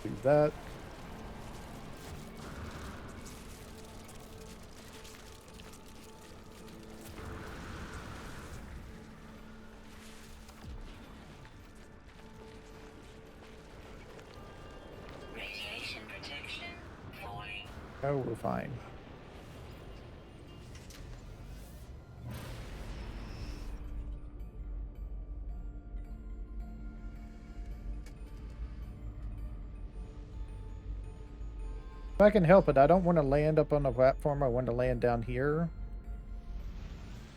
Do that. Radiation protection falling. Oh, we're fine. If I can help it, I don't want to land up on the platform. I want to land down here.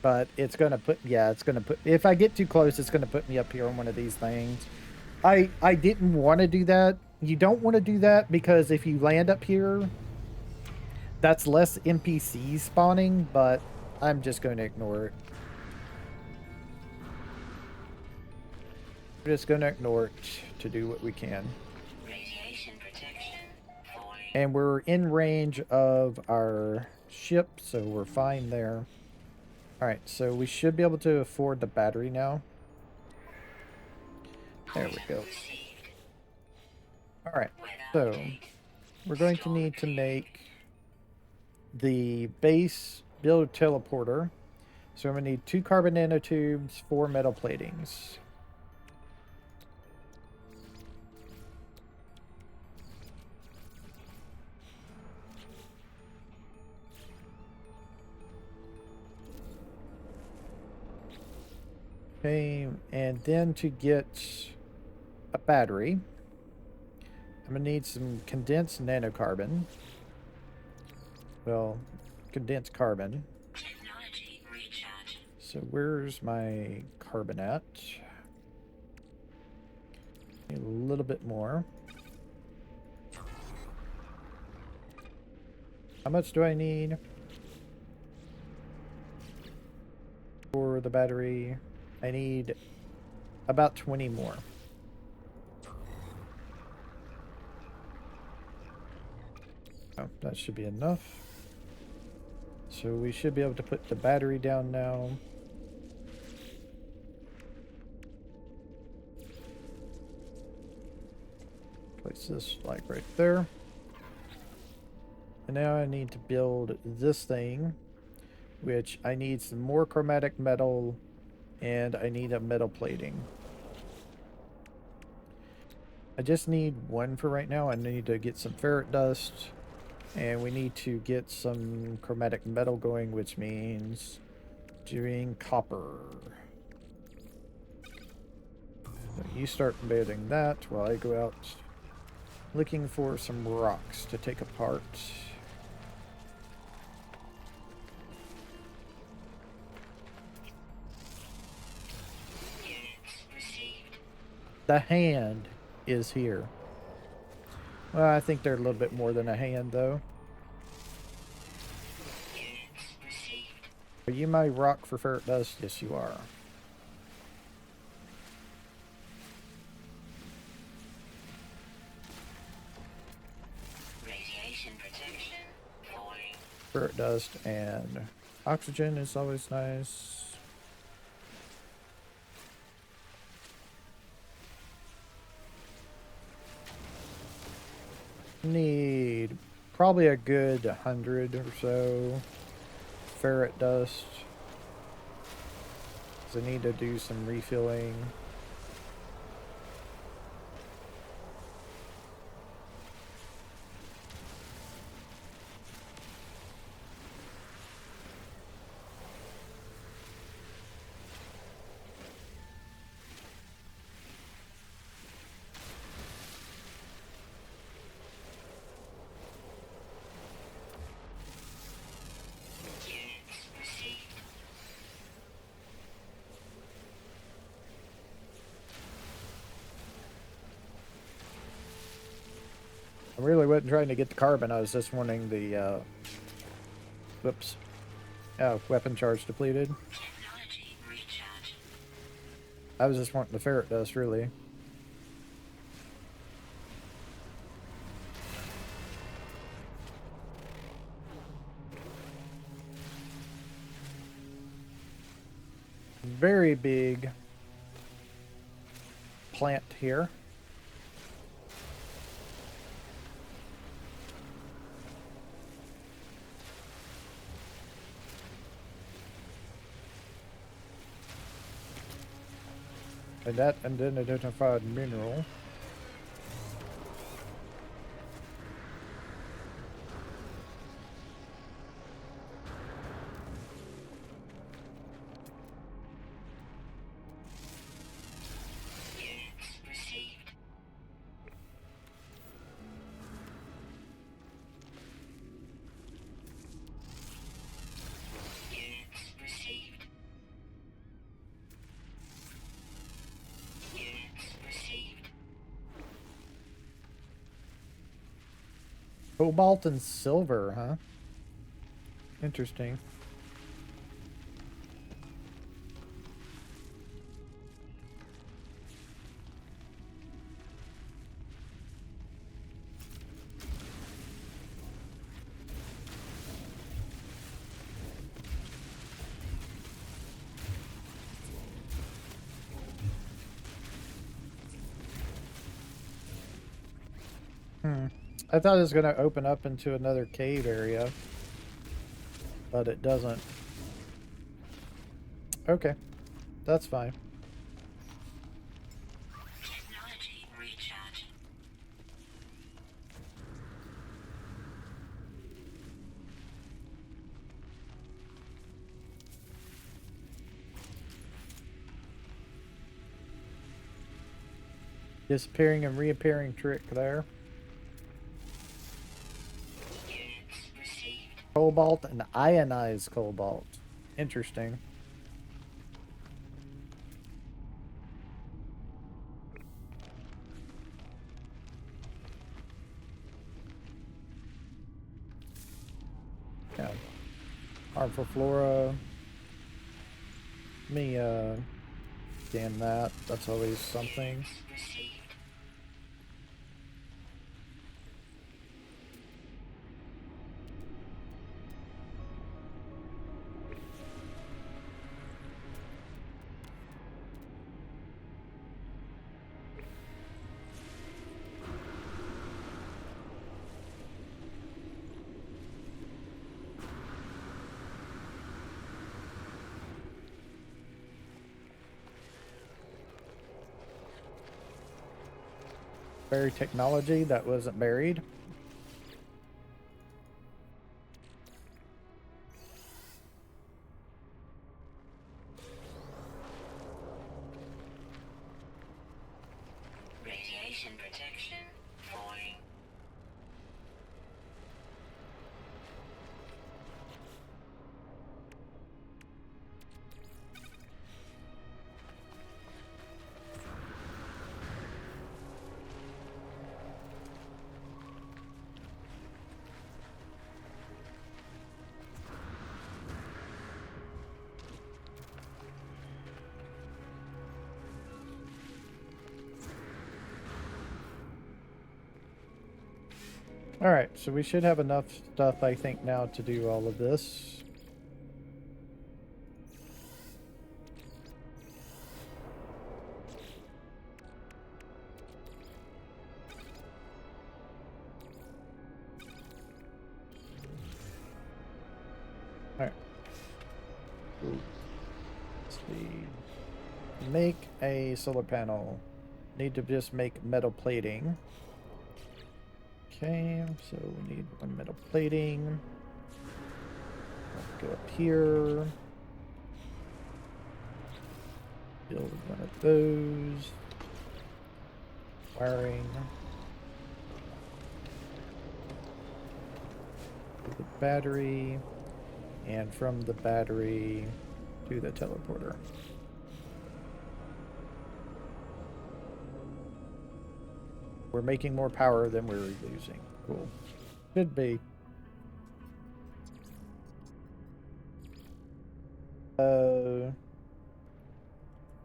But it's going to put, yeah, it's going to put, if I get too close, it's going to put me up here on one of these things. I didn't want to do that. You don't want to do that because if you land up here, that's less NPCs spawning, but I'm just going to ignore it. We're just going to ignore it to do what we can. Radiation protection falling. And we're in range of our ship, so we're fine there. Alright, so we should be able to afford the battery now. There we go. Alright, so we're going to need to make the base build teleporter. So I'm going to need 2 carbon nanotubes, 4 metal platings. Okay, and then to get a battery, I'm going to need some condensed nanocarbon. Well, condensed carbon. Technology recharge. So where's my carbon at? A little bit more. How much do I need for the battery? I need about 20 more. Oh, that should be enough. So we should be able to put the battery down now. Place this like right there. And now I need to build this thing, which I need some more chromatic metal, and I need a metal plating. I just need 1 for right now. I need to get some ferret dust, and we need to get some chromatic metal going, which means doing copper. So you start building that while I go out looking for some rocks to take apart. The hand is here. Well, I think they're a little bit more than a hand, though. Are you my rock for ferret dust? Yes, you are. Radiation protection falling. Ferret dust and oxygen is always nice. Need probably a good 100 or so ferret dust. 'Cause I need to do some refilling. I really wasn't trying to get the carbon, I was just wanting the, whoops. Oh, weapon charge depleted. Technology recharge. I was just wanting the ferret dust, really. Very big plant here. And that and then identified mineral. Cobalt and silver, huh? Interesting. I thought it was going to open up into another cave area, but it doesn't. Okay, that's fine. Technology recharge. Disappearing and reappearing trick there. Units received. Cobalt and ionized cobalt. Interesting. Yeah. Harmful flora. Let me scan that. That's always something. Units received. Buried technology that wasn't buried. Radiation protection falling. Alright, so we should have enough stuff, I think, now to do all of this. Alright. Let's see. Make a solar panel. Need to just make metal plating. Okay, so we need one metal plating. Go up here. Build one of those. Wiring. The battery. And from the battery to the teleporter. We're making more power than we're losing. Cool. Should be.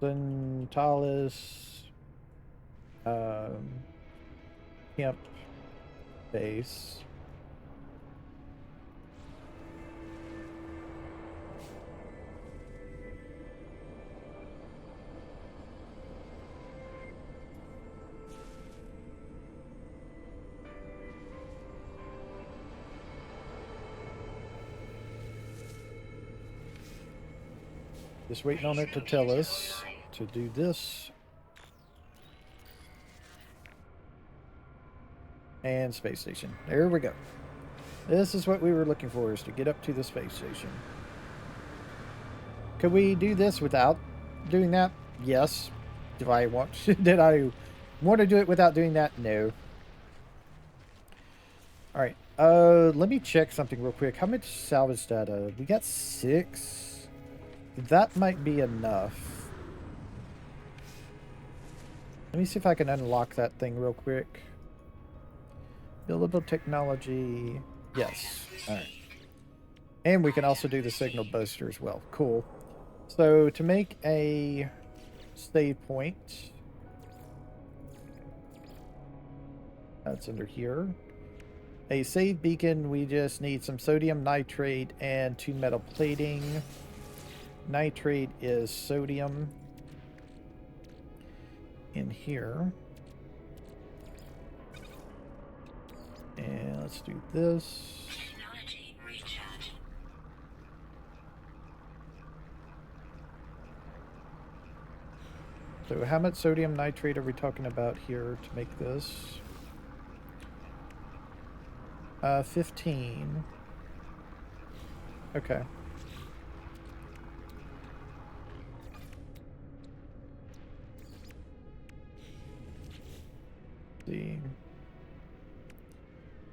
Dentalis. Camp base. Just waiting on it to tell us to do this. And space station. There we go. This is what we were looking for, is to get up to the space station. Could we do this without doing that? Yes. Do I want did I want to do it without doing that? No. Alright. Let me check something real quick. How much salvage data? We got 6. That might be enough. Let me see if I can unlock that thing real quick. Buildable technology. Yes. All right. And we can also do the signal booster as well. Cool. So to make a save point, that's under here. A save beacon, we just need some sodium nitrate and 2 metal plating. Nitrate is sodium in here. And let's do this. Technology recharge. So how much sodium nitrate are we talking about here to make this? 15. Okay. See.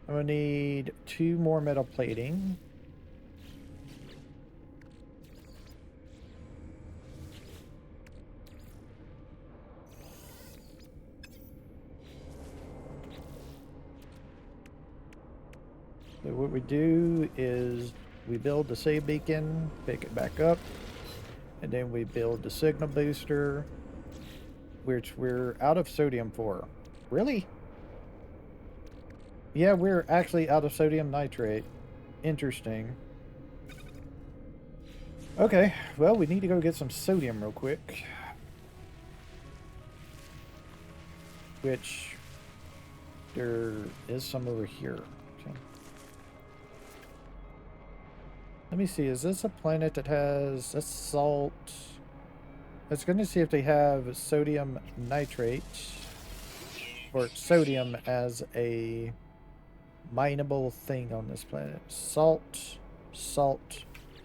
I'm gonna need 2 more metal plating. So what we do is we build the save beacon, pick it back up, and then we build the signal booster, which we're out of sodium for. Really? Yeah, we're actually out of sodium nitrate. Interesting. Okay, well, we need to go get some sodium real quick. Which there is some over here. Okay. Let me see, is this a planet that has a salt? It's going to see if they have sodium nitrate or sodium as a mineable thing on this planet. Salt.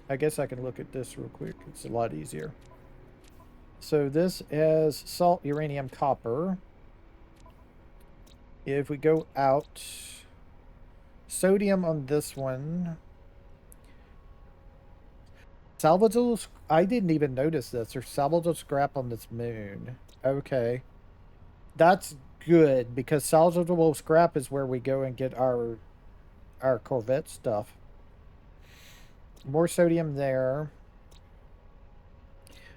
I guess I can look at this real quick. It's a lot easier. So this is salt, uranium, copper. If we go out, sodium on this one. Salvageable, I didn't even notice this. There's salvageable scrap on this moon. Okay. That's good, because salvageable scrap is where we go and get our Corvette stuff. More sodium there.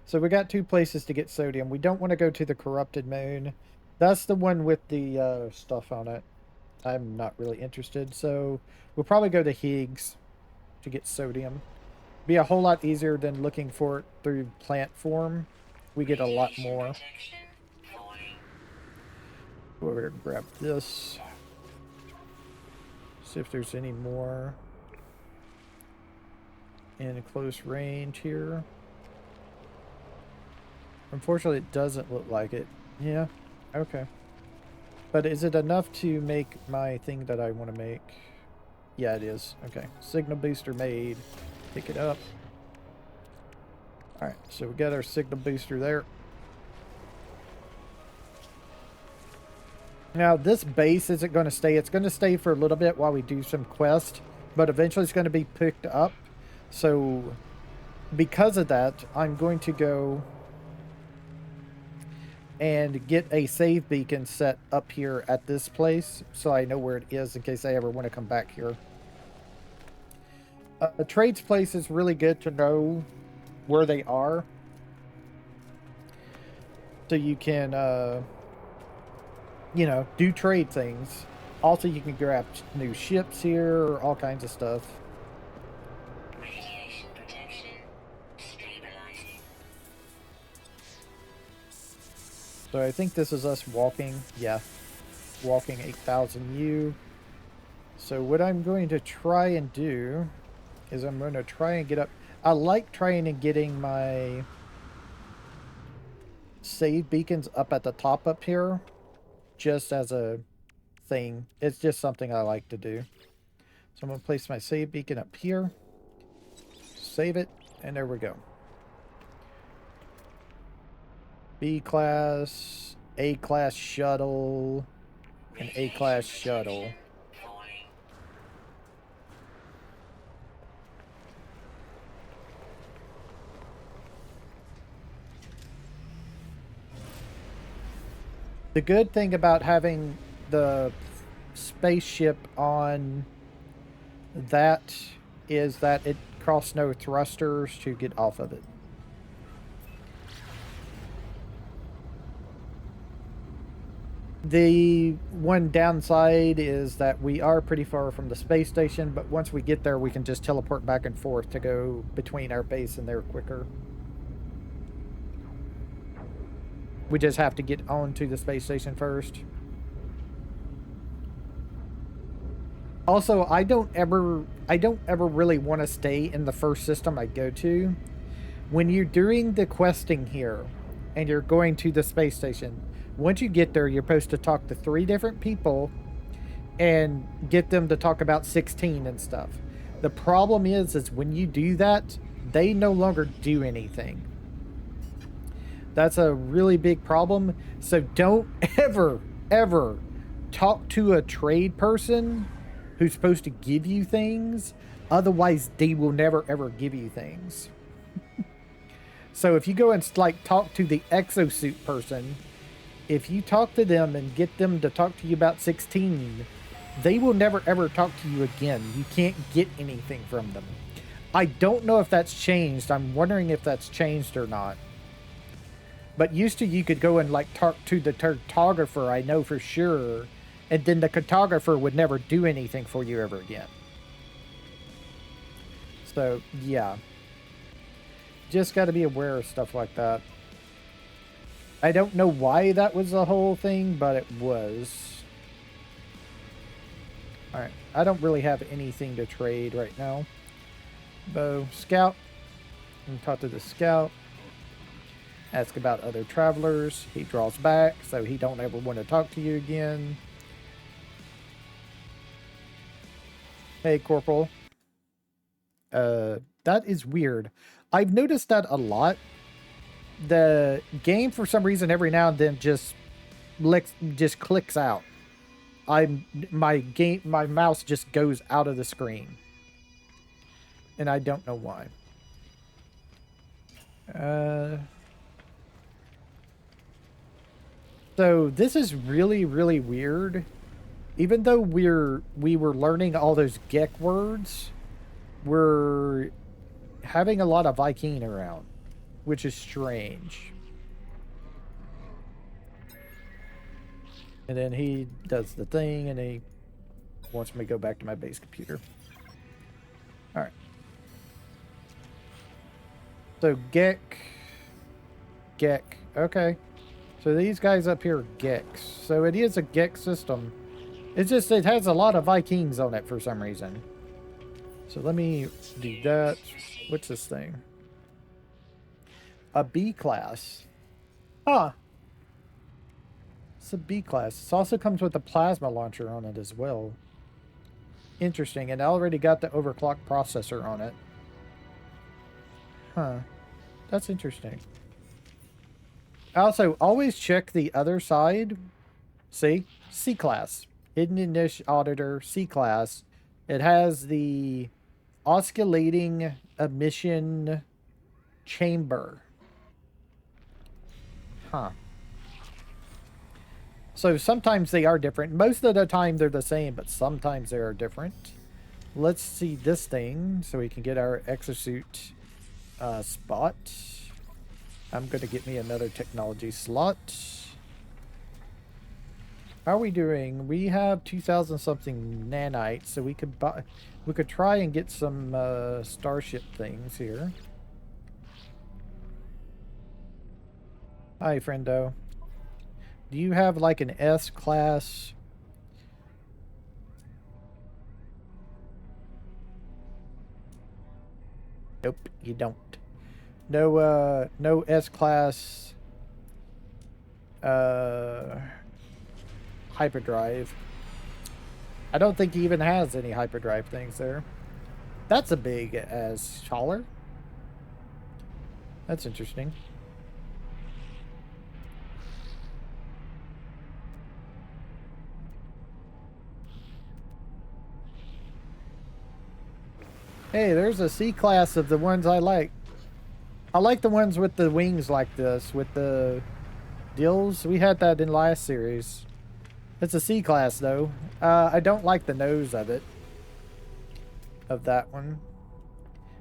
So we got 2 places to get sodium. We don't want to go to the corrupted moon. That's the one with the stuff on it. I'm not really interested. So we'll probably go to Higgs to get sodium. Be a whole lot easier than looking for it through plant form. We get a lot more. Protection falling. Go over here and grab this. See if there's any more in close range here. Unfortunately, it doesn't look like it. Yeah, okay. But is it enough to make my thing that I want to make? Yeah, it is. Okay, signal booster made. Pick it up. Alright, so we got our signal booster there. Now, this base isn't going to stay. It's going to stay for a little bit while we do some quest, but eventually it's going to be picked up. So, because of that, I'm going to go and get a save beacon set up here at this place so I know where it is in case I ever want to come back here. A trades place is really good to know where they are, so you can, you know, do trade things. Also, you can grab new ships here, all kinds of stuff. Radiation protection stabilizing. So I think this is us walking. Yeah, walking 8,000 U. So what I'm going to try and do is I'm going to try and get up. I like trying and getting my save beacons up at the top up here, just as a thing. It's just something I like to do. So I'm going to place my save beacon up here, save it, and there we go. B-class, A-class shuttle, and A-class shuttle. Falling. The good thing about having the spaceship on that is that it costs no thrusters to get off of it. The one downside is that we are pretty far from the space station, but once we get there, we can just teleport back and forth to go between our base and there quicker. We just have to get onto the space station first. Also, I don't ever really want to stay in the first system I go to. When you're doing the questing here and you're going to the space station, once you get there, you're supposed to talk to 3 different people and get them to talk about 16 and stuff. The problem is when you do that, they no longer do anything. That's a really big problem. So don't ever talk to a trade person who's supposed to give you things. Otherwise, they will never ever give you things. So if you go and like talk to the exosuit person, if you talk to them and get them to talk to you about 16, they will never ever talk to you again. You can't get anything from them. I don't know if that's changed. I'm wondering if that's changed or not. But used to, you could go and like talk to the cartographer, I know for sure, and then the cartographer would never do anything for you ever again. So, yeah. Just got to be aware of stuff like that. I don't know why that was the whole thing, but it was. Alright, I don't really have anything to trade right now. Bow, scout. And talk to the scout. Ask about other travelers. He draws back, so he don't ever want to talk to you again. Hey, Corporal. That is weird. I've noticed that a lot. The game, for some reason, every now and then just clicks out. My mouse just goes out of the screen. And I don't know why. So this is really, really weird. Even though we were learning all those Gek words, we're having a lot of Vy'keen around, which is strange. And then he does the thing, and he wants me to go back to my base computer. All right. So Gek. Okay. So these guys up here are Geks. So it is a Gek system. It's just, it has a lot of Vy'keens on it for some reason. So let me do that. What's this thing? A B class. Huh. It's a B class. This also comes with a plasma launcher on it as well. Interesting. And I already got the overclock processor on it. Huh. That's interesting. Also, always check the other side. See? C class. Hidden Niche Auditor, C class. It has the oscillating emission chamber. Huh. So sometimes they are different. Most of the time they're the same, but sometimes they are different. Let's see this thing so we can get our exosuit spot. I'm going to get me another technology slot. How are we doing? We have 2,000 something nanites, so we could buy, we could try and get some starship things here. Hi, friendo. Do you have like an S class? Nope, you don't. No, no S class hyperdrive. I don't think he even has any hyperdrive things there. That's a big as hauler. That's interesting. Hey, there's a C class of the ones I like. I like the ones with the wings like this, with the deals. We had that in last series. It's a C class though. I don't like the nose of it. Of that one.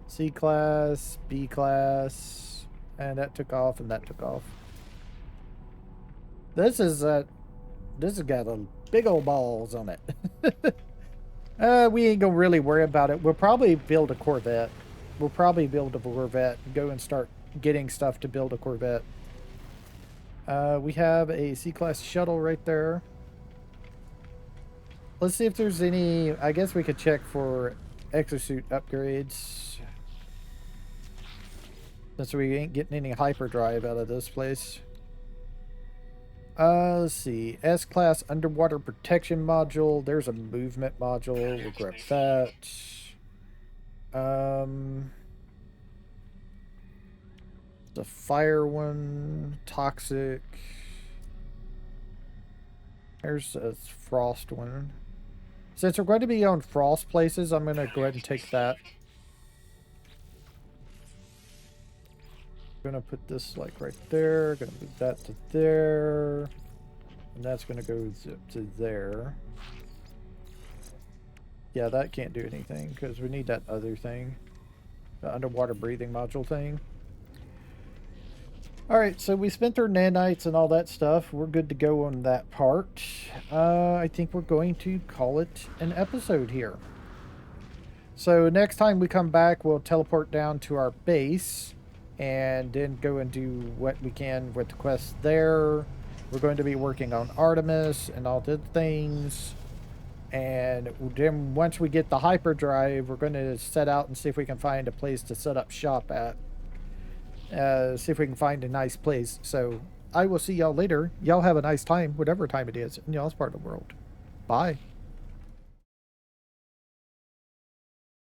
C class, B class, and that took off, and that took off. This has got a big old balls on it. We ain't gonna really worry about it. We'll probably build a Corvette. We'll probably build a Corvette and go and start getting stuff to build a Corvette. We have a C-class shuttle right there. Let's see if there's any... I guess we could check for exosuit upgrades. Since we ain't getting any hyperdrive out of this place. Let's see. S-class underwater protection module. There's a movement module. We'll grab that. The fire one. Toxic. There's a frost one. Since we're going to be on frost places, I'm going to go ahead and take that. Gonna put this like right there. Gonna move that to there, and that's gonna go zip to there. Yeah, that can't do anything because we need that other thing, the underwater breathing module thing. All right, so we spent our nanites and all that stuff. We're good to go on that part. I think we're going to call it an episode here. So next time we come back, we'll teleport down to our base and then go and do what we can with the quest there. We're going to be working on Artemis and all the things. And then once we get the hyperdrive, we're going to set out and see if we can find a place to set up shop at. See if we can find a nice place. So I will see y'all later. Y'all have a nice time, whatever time it is in y'all's part of the world. Bye.